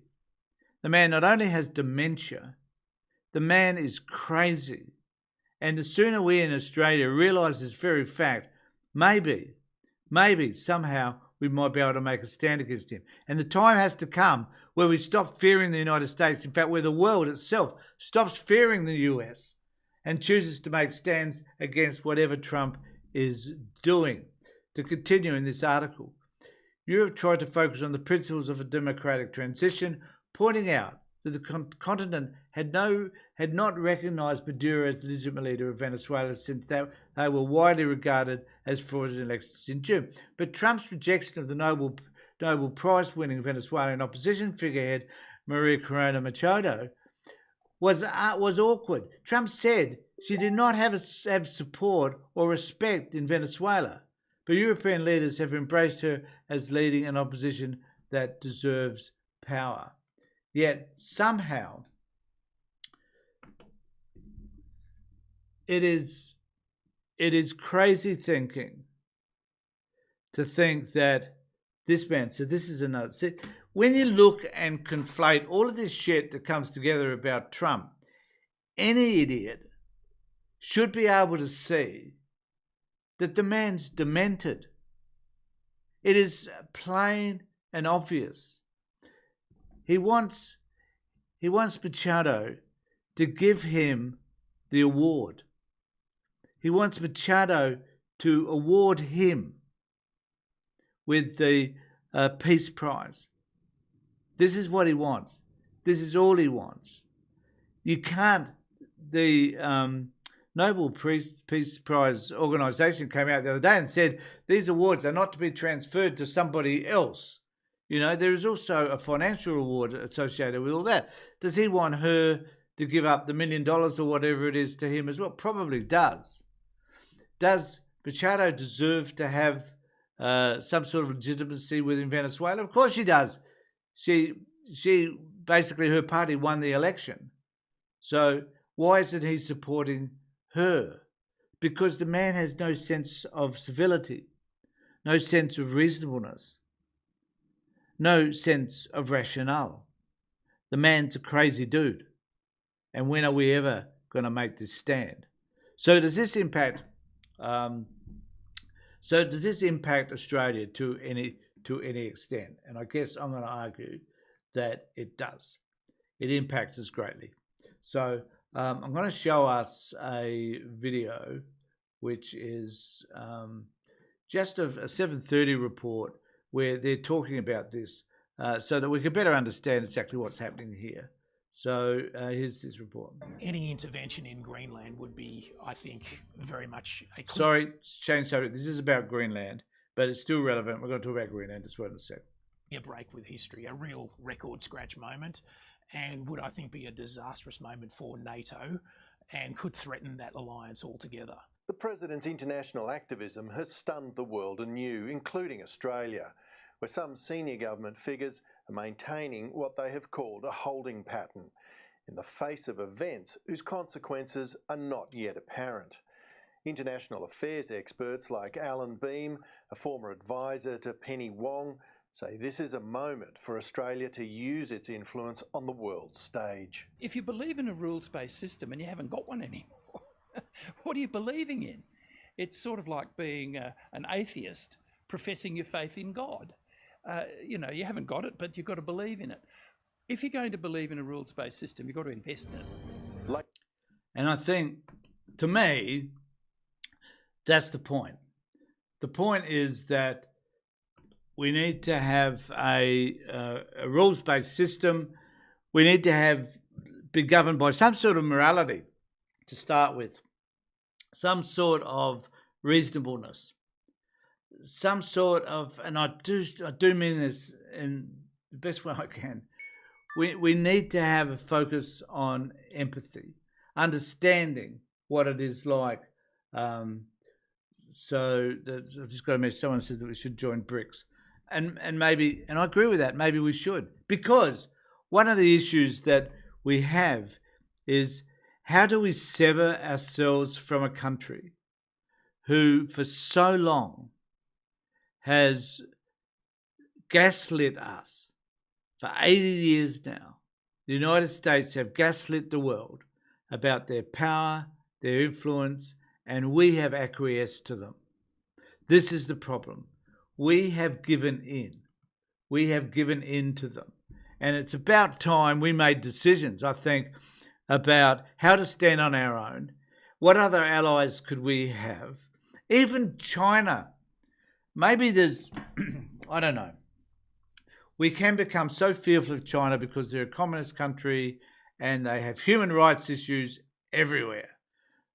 The man not only has dementia, the man is crazy. And the sooner we in Australia realise this very fact, maybe somehow we might be able to make a stand against him. And the time has to come where we stop fearing the United States, in fact, where the world itself stops fearing the US and chooses to make stands against whatever Trump is doing. To continue in this article, Europe tried to focus on the principles of a democratic transition, pointing out that the continent had not recognised Maduro as the legitimate leader of Venezuela since they were widely regarded as fraudulent elections in June. But Trump's rejection of the Nobel Prize-winning Venezuelan opposition figurehead Maria Corina Machado was awkward. Trump said she did not have support or respect in Venezuela, but European leaders have embraced her as leading an opposition that deserves power. Yet somehow it is crazy thinking to think that this man, so this is another. See, when you look and conflate all of this shit that comes together about Trump, any idiot should be able to see that the man's demented. It is plain and obvious. He wants Machado to give him the award. He wants Machado to award him with the Peace Prize. This is what he wants. This is all he wants. You can't. The Nobel Peace Prize organisation came out the other day and said these awards are not to be transferred to somebody else. You know, there is also a financial reward associated with all that. Does he want her to give up the $1 million or whatever it is to him as well? Probably does. Does Machado deserve to have some sort of legitimacy within Venezuela? Of course she does. She basically, her party won the election. So why isn't he supporting her? Because the man has no sense of civility, no sense of reasonableness, no sense of rationale. The man's a crazy dude. And when are we ever going to make this stand? So does this impact Australia to any extent? And I guess I'm going to argue that it does. It impacts us greatly. So I'm going to show us a video, which is just a 7:30 report where they're talking about this, so that we can better understand exactly what's happening here. So here's this report. Any intervention in Greenland would be, I think, very much a... Sorry, change subject. This is about Greenland, but it's still relevant. We're going to talk about Greenland as well in a sec. A break with history, a real record scratch moment, and would, I think, be a disastrous moment for NATO and could threaten that alliance altogether. The President's international activism has stunned the world anew, including Australia, where some senior government figures are maintaining what they have called a holding pattern in the face of events whose consequences are not yet apparent. International affairs experts like Alan Beam, a former advisor to Penny Wong, say this is a moment for Australia to use its influence on the world stage. If you believe in a rules-based system and you haven't got one anymore, what are you believing in? It's sort of like being an atheist professing your faith in God. You haven't got it, but you've got to believe in it. If you're going to believe in a rules-based system, you've got to invest in it. And I think, to me, that's the point. The point is that we need to have a rules-based system. We need to be governed by some sort of morality to start with, some sort of reasonableness, some sort of, and I do mean this the best way I can. We need to have a focus on empathy, understanding what it is like. So that's, I just got to mention, someone said that we should join BRICS. And maybe, and I agree with that, maybe we should. Because one of the issues that we have is, how do we sever ourselves from a country who for so long has gaslit us? For 80 years now, the United States have gaslit the world about their power, their influence, and we have acquiesced to them. This is the problem. We have given in. We have given in to them. And it's about time we made decisions, I think, about how to stand on our own. What other allies could we have? Even China. Maybe there's, I don't know. We can become so fearful of China because they're a communist country and they have human rights issues everywhere.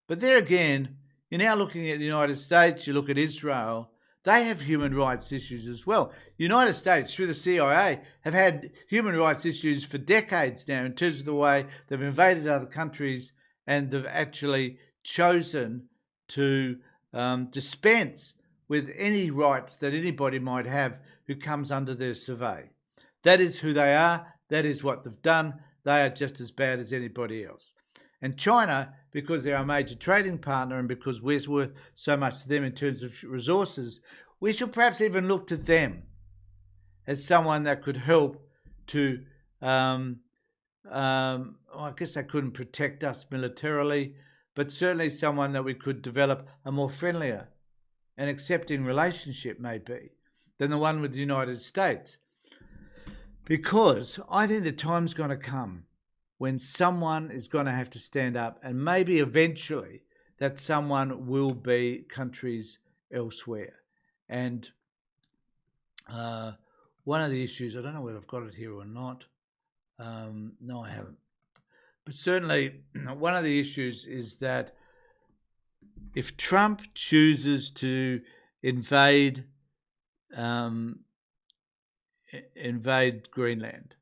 But there again, you're now looking at the United States, you look at Israel, they have human rights issues as well. The United States, through the CIA, have had human rights issues for decades now in terms of the way they've invaded other countries and they've actually chosen to dispense with any rights that anybody might have who comes under their survey. That is who they are. That is what they've done. They are just as bad as anybody else. And China, because they're our major trading partner and because we're worth so much to them in terms of resources, we should perhaps even look to them as someone that could help to, I guess they couldn't protect us militarily, but certainly someone that we could develop a more friendlier and accepting relationship maybe than the one with the United States. Because I think the time's going to come when someone is going to have to stand up, and maybe eventually that someone will be countries elsewhere. And one of the issues, I don't know whether I've got it here or not. No, I haven't. But certainly one of the issues is that if Trump chooses to invade Greenland,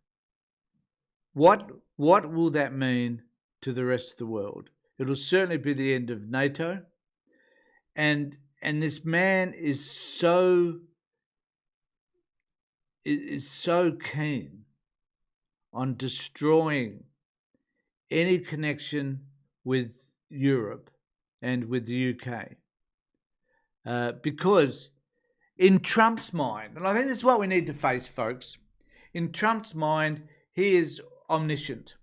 what will that mean to the rest of the world? It will certainly be the end of NATO. And this man is so keen on destroying any connection with Europe and with the UK. Because in Trump's mind, and I think this is what we need to face, folks, in Trump's mind, he is omniscient,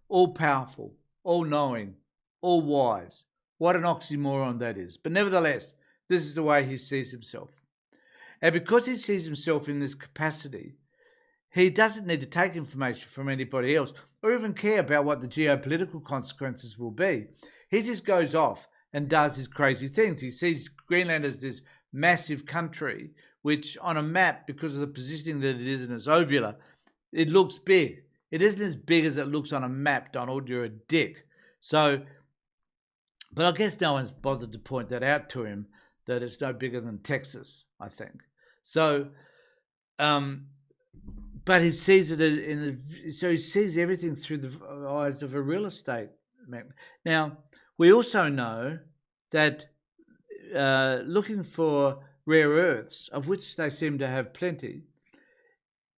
all-powerful, all-knowing, all-wise. What an oxymoron that is. But nevertheless, this is the way he sees himself. And because he sees himself in this capacity, he doesn't need to take information from anybody else or even care about what the geopolitical consequences will be. He just goes off and does his crazy things. He sees Greenland as this massive country, which on a map, because of the positioning that it is in its ovula, it looks big. It isn't as big as it looks on a map, Donald. You're a dick. So, but I guess no one's bothered to point that out to him, that it's no bigger than Texas, I think. So, but he sees it so he sees everything through the eyes of a real estate man. Now, we also know that looking for rare earths, of which they seem to have plenty,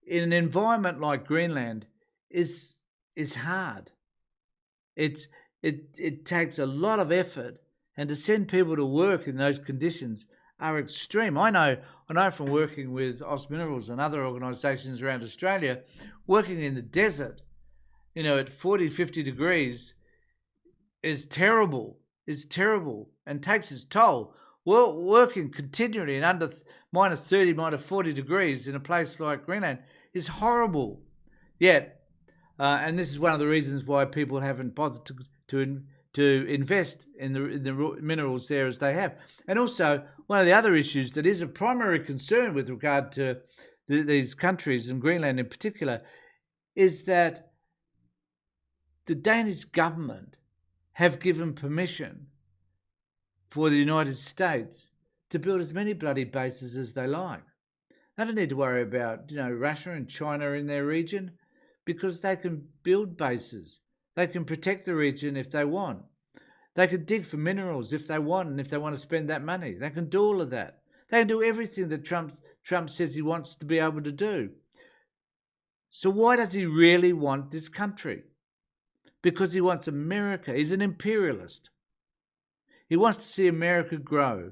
in an environment like Greenland is hard. It takes a lot of effort, and to send people to work in those conditions are extreme. I know from working with Oz Minerals and other organisations around Australia, working in the desert, at 40, 50 degrees is terrible, and takes its toll. Working continually in under minus 30, minus 40 degrees in a place like Greenland is horrible. Yet, and this is one of the reasons why people haven't bothered to invest in the minerals there as they have. And also, one of the other issues that is a primary concern with regard to these countries, and Greenland in particular, is that the Danish government have given permission for the United States to build as many bloody bases as they like. They don't need to worry about, Russia and China in their region because they can build bases. They can protect the region if they want. They can dig for minerals if they want, and if they want to spend that money. They can do all of that. They can do everything that Trump says he wants to be able to do. So why does he really want this country? Because he wants America. He's an imperialist. He wants to see America grow.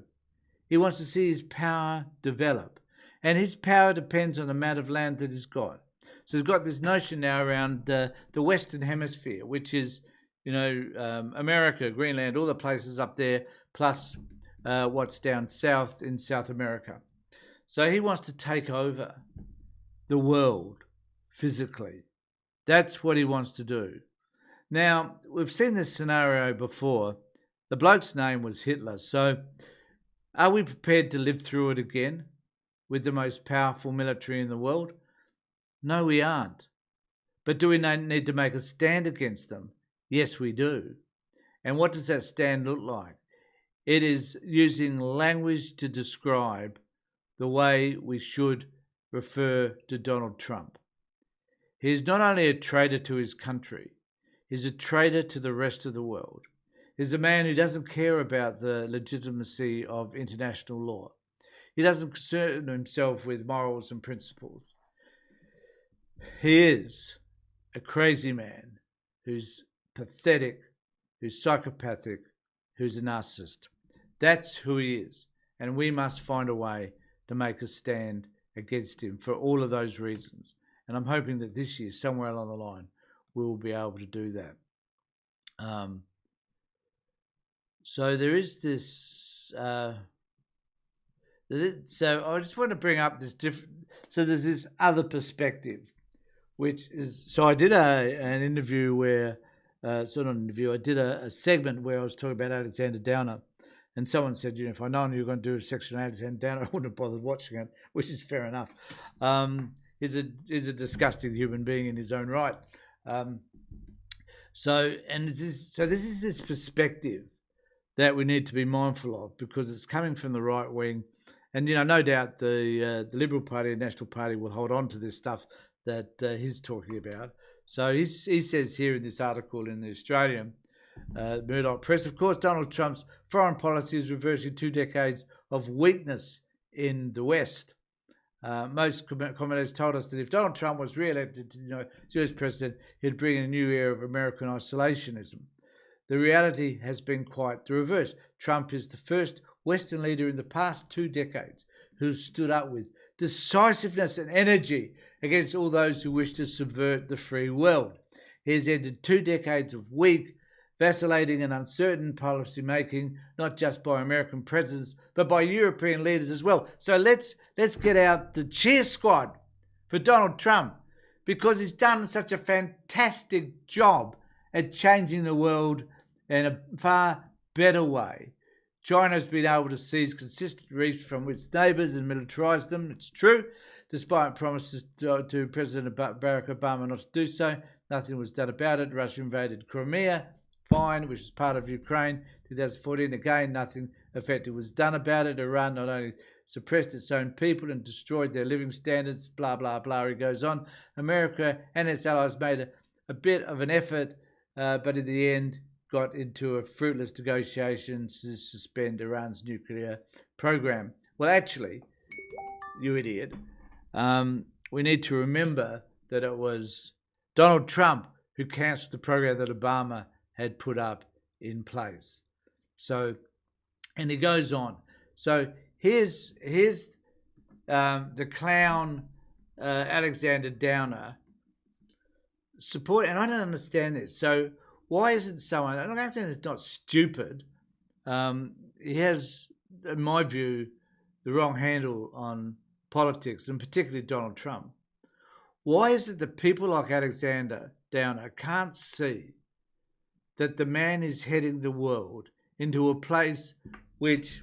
He wants to see his power develop. And his power depends on the amount of land that he's got. So he's got this notion now around the Western Hemisphere, which is, America, Greenland, all the places up there, plus what's down south in South America. So he wants to take over the world physically. That's what he wants to do. Now, we've seen this scenario before. The bloke's name was Hitler. So are we prepared to live through it again with the most powerful military in the world? No, we aren't. But do we need to make a stand against them? Yes, we do. And what does that stand look like? It is using language to describe the way we should refer to Donald Trump. He is not only a traitor to his country, he's a traitor to the rest of the world. He's a man who doesn't care about the legitimacy of international law. He doesn't concern himself with morals and principles. He is a crazy man who's pathetic, who's psychopathic, who's a narcissist. That's who he is. And we must find a way to make a stand against him for all of those reasons. And I'm hoping that this year, somewhere along the line, we will be able to do that. So there is this... so I just want to bring up this different... So there's this other perspective, which is... So I did an interview where... I did a segment where I was talking about Alexander Downer. And someone said, if I'd known you were going to do a section on Alexander Downer, I wouldn't have bothered watching it, which is fair enough. He's a disgusting human being in his own right. So this is this perspective that we need to be mindful of, because it's coming from the right wing. And, no doubt the Liberal Party and National Party will hold on to this stuff that he's talking about. So he says here in this article in the Australian Murdoch Press, of course, Donald Trump's foreign policy is reversing 2 decades of weakness in the West. Most commentators told us that if Donald Trump was re-elected to US president, he'd bring a new era of American isolationism. The reality has been quite the reverse. Trump is the first Western leader in the past 2 decades who stood up with decisiveness and energy against all those who wish to subvert the free world. He has ended 2 decades of weak, vacillating and uncertain policy making, not just by American presidents, but by European leaders as well. So let's get out the cheer squad for Donald Trump, because he's done such a fantastic job at changing the world in a far better way. China's been able to seize consistent reefs from its neighbours and militarise them. It's true. Despite promises to President Barack Obama not to do so, nothing was done about it. Russia invaded Crimea, fine, which is part of Ukraine. 2014, again, nothing effective was done about it. Iran not only suppressed its own people and destroyed their living standards, blah, blah, blah, he goes on. America and its allies made a bit of an effort, but in the end got into a fruitless negotiations to suspend Iran's nuclear program. Well, actually, you idiot, we need to remember that it was Donald Trump who cancelled the program that Obama had put up in place. So, and he goes on. So here's the clown Alexander Downer support, and I don't understand this. So why isn't someone? Alexander's not stupid. He has, in my view, the wrong handle on politics, and particularly Donald Trump. Why is it that people like Alexander Downer can't see that the man is heading the world into a place which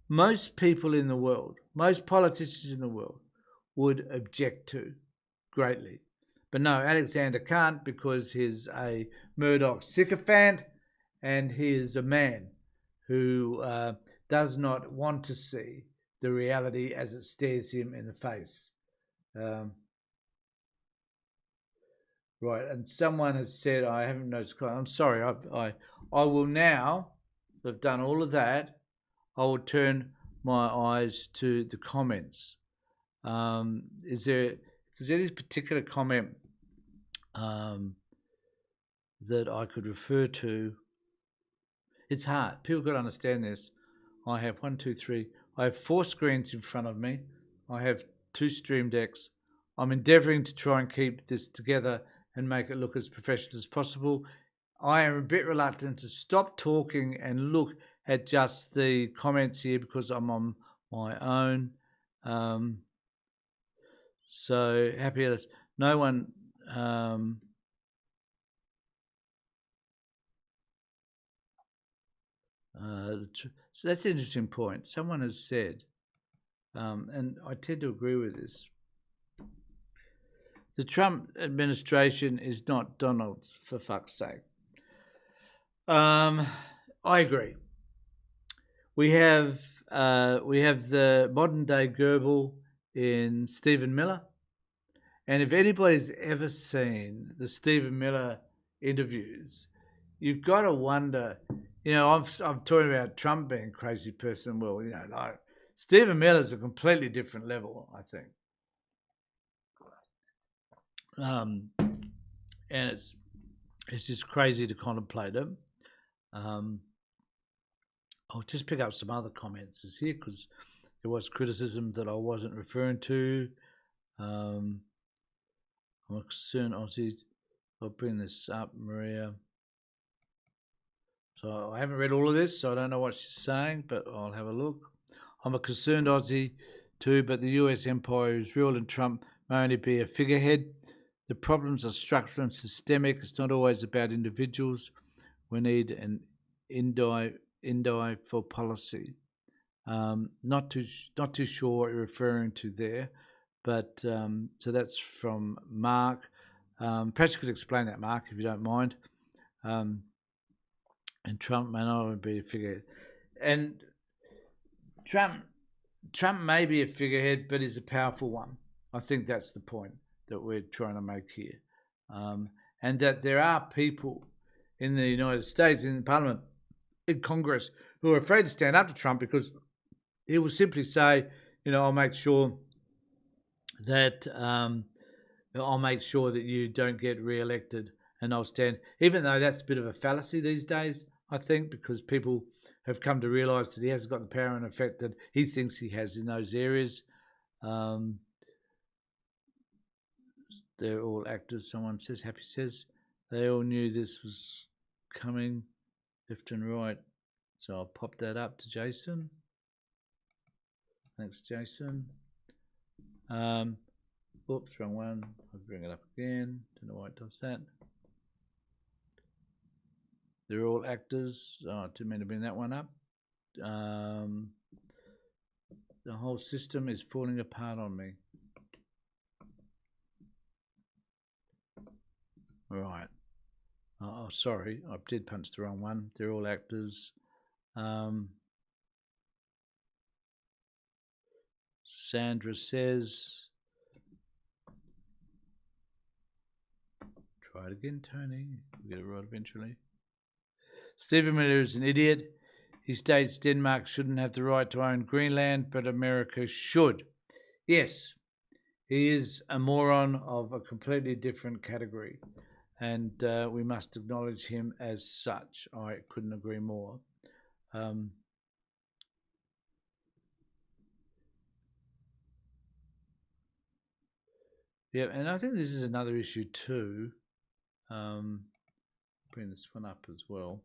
most people in the world, most politicians in the world would object to greatly? But no, Alexander can't, because he's a Murdoch sycophant, and he is a man who does not want to see the reality as it stares him in the face. Right, and someone has said, I haven't noticed, I'm sorry, I will now, I've done all of that, I will turn my eyes to the comments. Is there any particular comment that I could refer to? It's hard. People got to understand this. I have 1, 2, 3. I have 4 screens in front of me. I have 2 Stream Decks. I'm endeavouring to try and keep this together and make it look as professional as possible. I am a bit reluctant to stop talking and look at just the comments here because I'm on my own. So happy Alice. No one. So that's an interesting point. Someone has said, and I tend to agree with this. The Trump administration is not Donald's, for fuck's sake. I agree. We have the modern day Goebbels in Stephen Miller, and if anybody's ever seen the Stephen Miller interviews, you've got to wonder. You know, I'm talking about Trump being a crazy person. Well, you know, like Stephen Miller's a completely different level, I think. And it's just crazy to contemplate it. I'll just pick up some other comments here because there was criticism that I wasn't referring to. I'm a concerned Aussie. I'll bring this up, Maria. So I haven't read all of this, so I don't know what she's saying, but I'll have a look. I'm a concerned Aussie too, but the US empire is real and Trump may only be a figurehead. The problems are structural and systemic. It's not always about individuals. We need an Indi for policy. Not too sure what you're referring to there, but so that's from Mark. Perhaps you could explain that, Mark, if you don't mind. And Trump may not be a figurehead. And Trump may be a figurehead, but is a powerful one. I think that's the point that we're trying to make here. And that there are people in the United States, in Parliament, in Congress, who are afraid to stand up to Trump because he will simply say, you know, I'll make sure that you don't get re-elected, and I'll stand, even though that's a bit of a fallacy these days, I think, because people have come to realise that he hasn't got the power and effect that he thinks he has in those areas. They're all actors, someone says, Happy says. They all knew this was coming, left and right. So I'll pop that up to Jason. Thanks, Jason. Oops, wrong one. I'll bring it up again. Don't know why it does that. They're all actors. Oh, I didn't mean to bring that one up. The whole system is falling apart on me. Right. Oh, sorry. I did punch the wrong one. They're all actors. Sandra says, try it again, Tony. We'll get it right eventually. Stephen Miller is an idiot. He states Denmark shouldn't have the right to own Greenland, but America should. Yes, he is a moron of a completely different category, and we must acknowledge him as such. I couldn't agree more. Yeah, and I think this is another issue too. Bring this one up as well.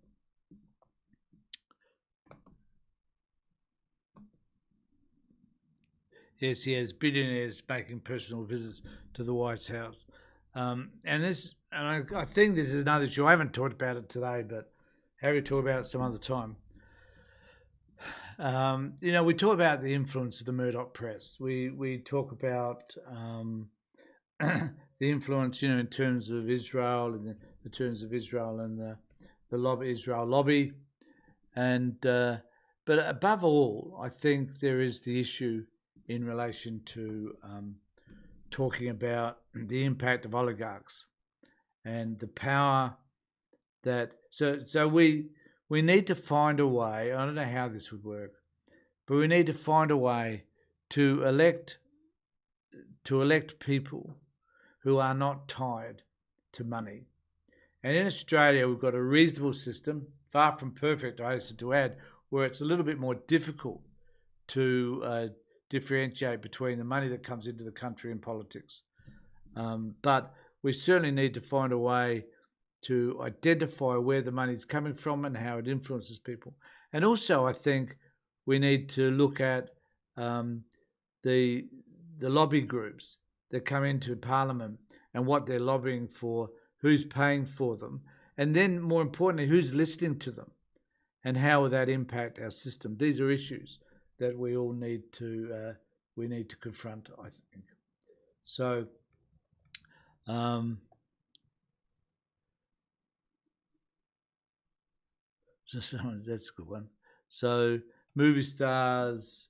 Yes, he has billionaires making personal visits to the White House. And I think this is another issue. I haven't talked about it today, but Harry talk about it some other time. You know, we talk about the influence of the Murdoch press. We talk about the influence, you know, in terms of Israel and the terms of Israel and the Israel lobby, and but above all, I think there is the issue in relation to talking about the impact of oligarchs and the power that. So we need to find a way. I don't know how this would work, but we need to find a way to elect people who are not tied to money. And in Australia, we've got a reasonable system, far from perfect, I hasten to add, where it's a little bit more difficult to differentiate between the money that comes into the country and politics. But we certainly need to find a way to identify where the money is coming from and how it influences people. And also, I think we need to look at the lobby groups that come into Parliament and what they're lobbying for, who's paying for them, and then more importantly, who's listening to them and how will that impact our system. These are issues that we all need to confront, I think. So that's a good one. So movie stars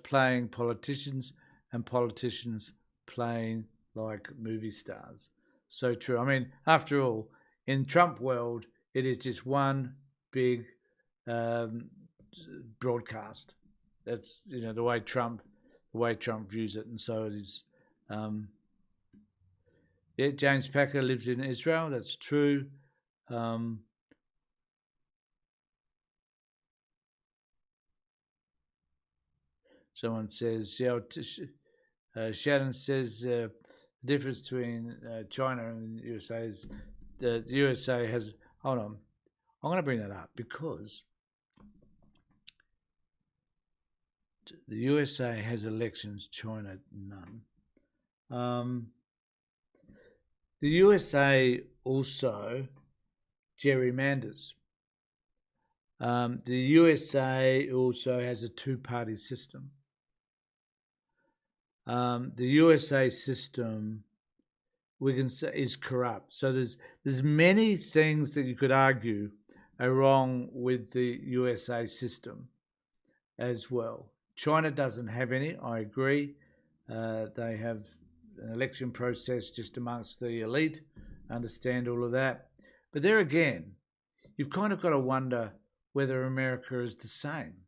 playing politicians and politicians playing like movie stars. So true. I mean, after all, in Trump world, it is just one big broadcast. That's the way Trump views it, and so it is. Yeah, James Packer lives in Israel. That's true. Someone says, Shannon says the difference between China and the USA is the USA has. Hold on, I'm going to bring that up because the USA has elections, China none. The USA also gerrymanders. The USA also has a two-party system. The USA system, we can say, is corrupt. So there's many things that you could argue are wrong with the USA system as well. China doesn't have any, I agree. They have an election process just amongst the elite, understand all of that. But there again, you've kind of got to wonder whether America is the same.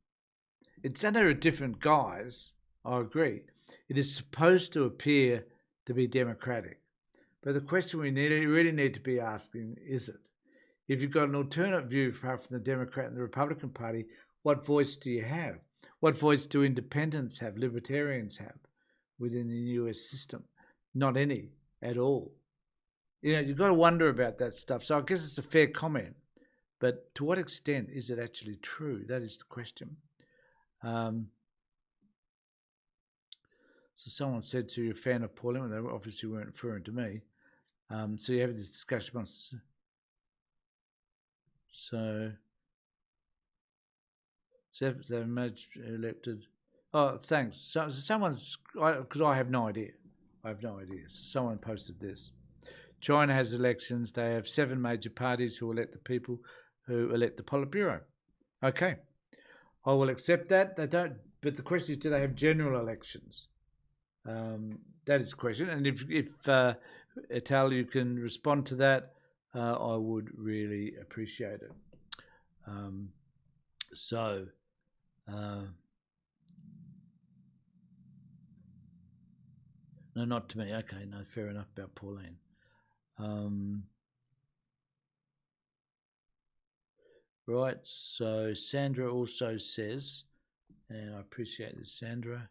It's under a different guise, I agree. It is supposed to appear to be democratic. But the question we really need to be asking is it? If you've got an alternate view apart from the Democrat and the Republican Party, what voice do you have? What voice do independents have, libertarians have within the US system? Not any at all. You've got to wonder about that stuff. So I guess it's a fair comment. But to what extent is it actually true? That is the question. So someone said, so you're a fan of Pauline? They obviously weren't referring to me. So you have this discussion amongst. So elected. Oh, thanks. So someone's, because I have no idea. So someone posted this. China has elections. They have 7 major parties who elect the people who elect the Politburo. Okay, I will accept that. They don't. But the question is, do they have general elections? That is the question. And if Ital, you can respond to that, I would really appreciate it. No, not to me. Okay, no, fair enough about Pauline. Right, so Sandra also says, and I appreciate this, Sandra,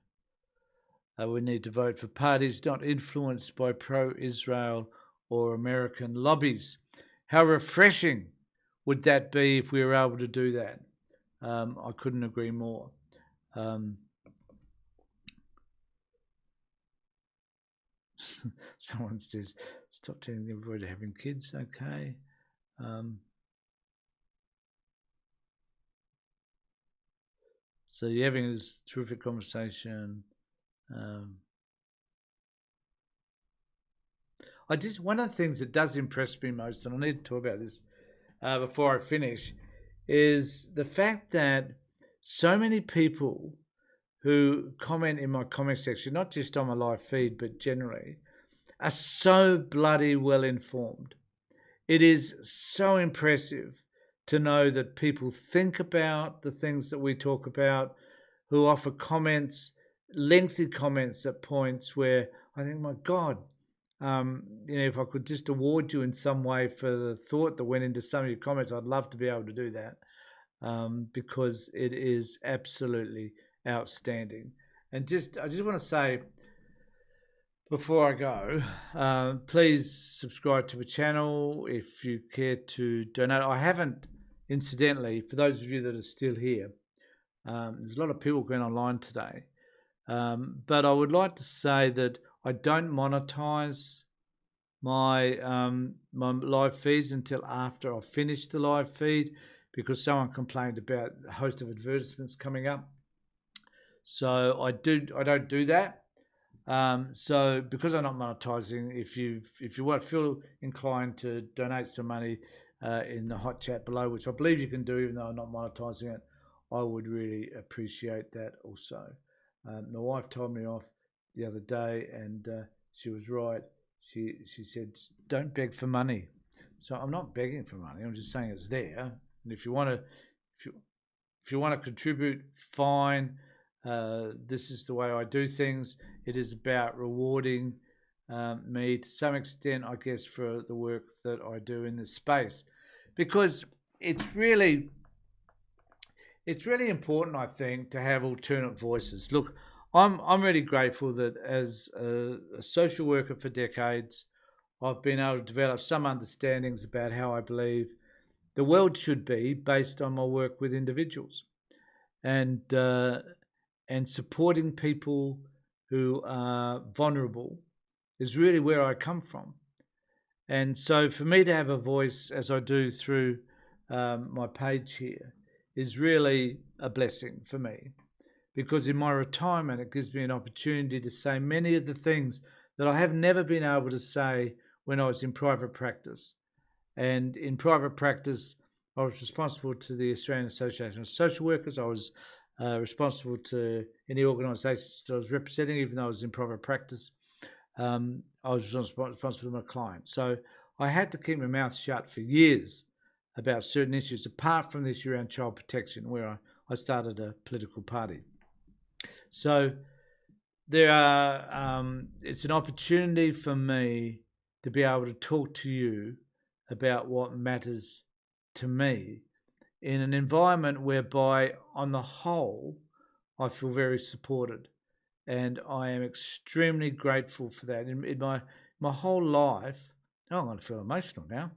we need to vote for parties not influenced by pro-Israel or American lobbies. How refreshing would that be if we were able to do that? I couldn't agree more. Someone says, stop telling everybody having kids, okay. So you're having this terrific conversation. One of the things that does impress me most, and I need to talk about this before I finish, is the fact that so many people who comment in my comment section, not just on my live feed, but generally, are so bloody well informed. It is so impressive to know that people think about the things that we talk about, who offer comments, lengthy comments at points where I think, my God, if I could just award you in some way for the thought that went into some of your comments, I'd love to be able to do that, because it is absolutely outstanding. And I just want to say, before I go, please subscribe to the channel if you care to donate. I haven't, incidentally, for those of you that are still here, there's a lot of people going online today, but I would like to say that I don't monetize my my live feeds until after I finish the live feed, because someone complained about a host of advertisements coming up. So I don't do that. So because I'm not monetizing, if you feel inclined to donate some money in the hot chat below, which I believe you can do even though I'm not monetizing it, I would really appreciate that also. My wife told me off the other day, and she was right. She said, don't beg for money. So I'm not begging for money. I'm just saying it's there. And if you want to contribute, fine. This is the way I do things. It is about rewarding me to some extent, I guess, for the work that I do in this space, because it's really important, I think, to have alternate voices. Look, I'm really grateful that as a social worker for decades, I've been able to develop some understandings about how I believe the world should be based on my work with individuals, and supporting people who are vulnerable is really where I come from. And so for me to have a voice, as I do through my page here, is really a blessing for me, because in my retirement it gives me an opportunity to say many of the things that I have never been able to say when I was in private practice. And in private practice, I was responsible to the Australian Association of Social Workers. I was responsible to any organisations that I was representing, even though I was in private practice. I was responsible to my clients. So I had to keep my mouth shut for years about certain issues, apart from the issue around child protection, where I started a political party. So it's an opportunity for me to be able to talk to you about what matters to me in an environment whereby, on the whole, I feel very supported. And I am extremely grateful for that. In my whole life, I'm going to feel emotional now.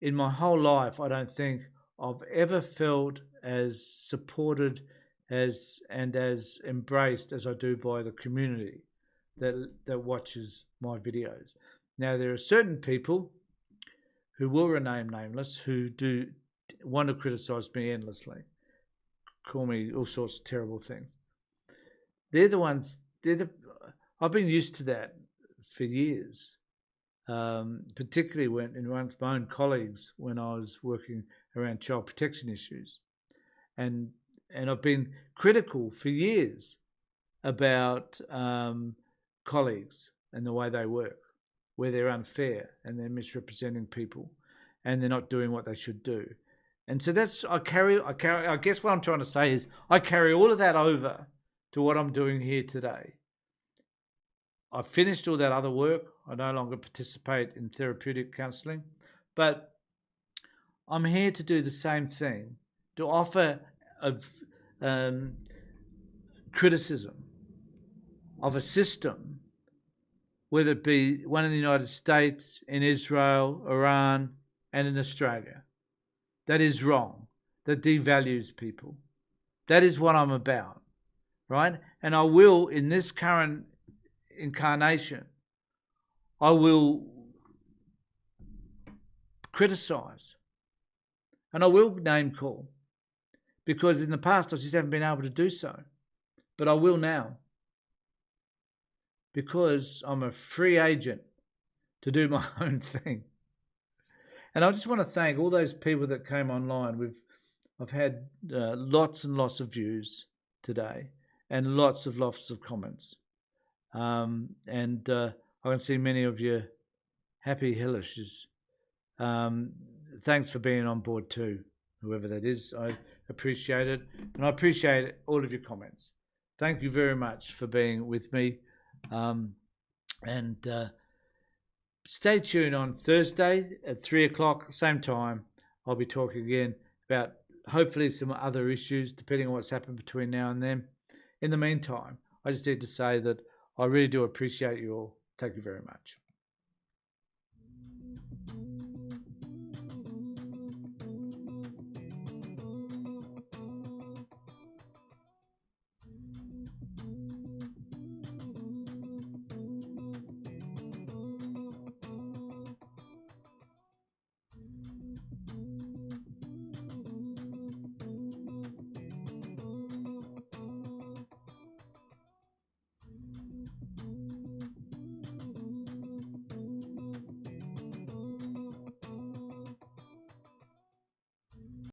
In my whole life, I don't think I've ever felt as supported and as embraced as I do by the community that watches my videos. Now, there are certain people who will remain nameless who do want to criticise me endlessly, call me all sorts of terrible things. They're the ones. I've been used to that for years, particularly amongst my own colleagues when I was working around child protection issues, and I've been critical for years about colleagues and the way they work, where they're unfair and they're misrepresenting people, and they're not doing what they should do. And so I guess what I'm trying to say is I carry all of that over to what I'm doing here today. I've finished all that other work. I no longer participate in therapeutic counselling, but I'm here to do the same thing, to offer criticism of a system, whether it be one in the United States, in Israel, Iran, and in Australia, that is wrong, that devalues people. That is what I'm about, right? And I will, in this current incarnation, I will criticize, and I will name call, because in the past I just haven't been able to do so, but I will now, because I'm a free agent to do my own thing. And I just want to thank all those people that came online. I've had lots and lots of views today and lots of comments. And I can see many of you happy Hillishes. Thanks for being on board too, whoever that is. I appreciate it. And I appreciate all of your comments. Thank you very much for being with me. And stay tuned on Thursday at 3 o'clock, same time. I'll be talking again about hopefully some other issues, depending on what's happened between now and then. In the meantime, I just need to say that I really do appreciate you all. Thank you very much.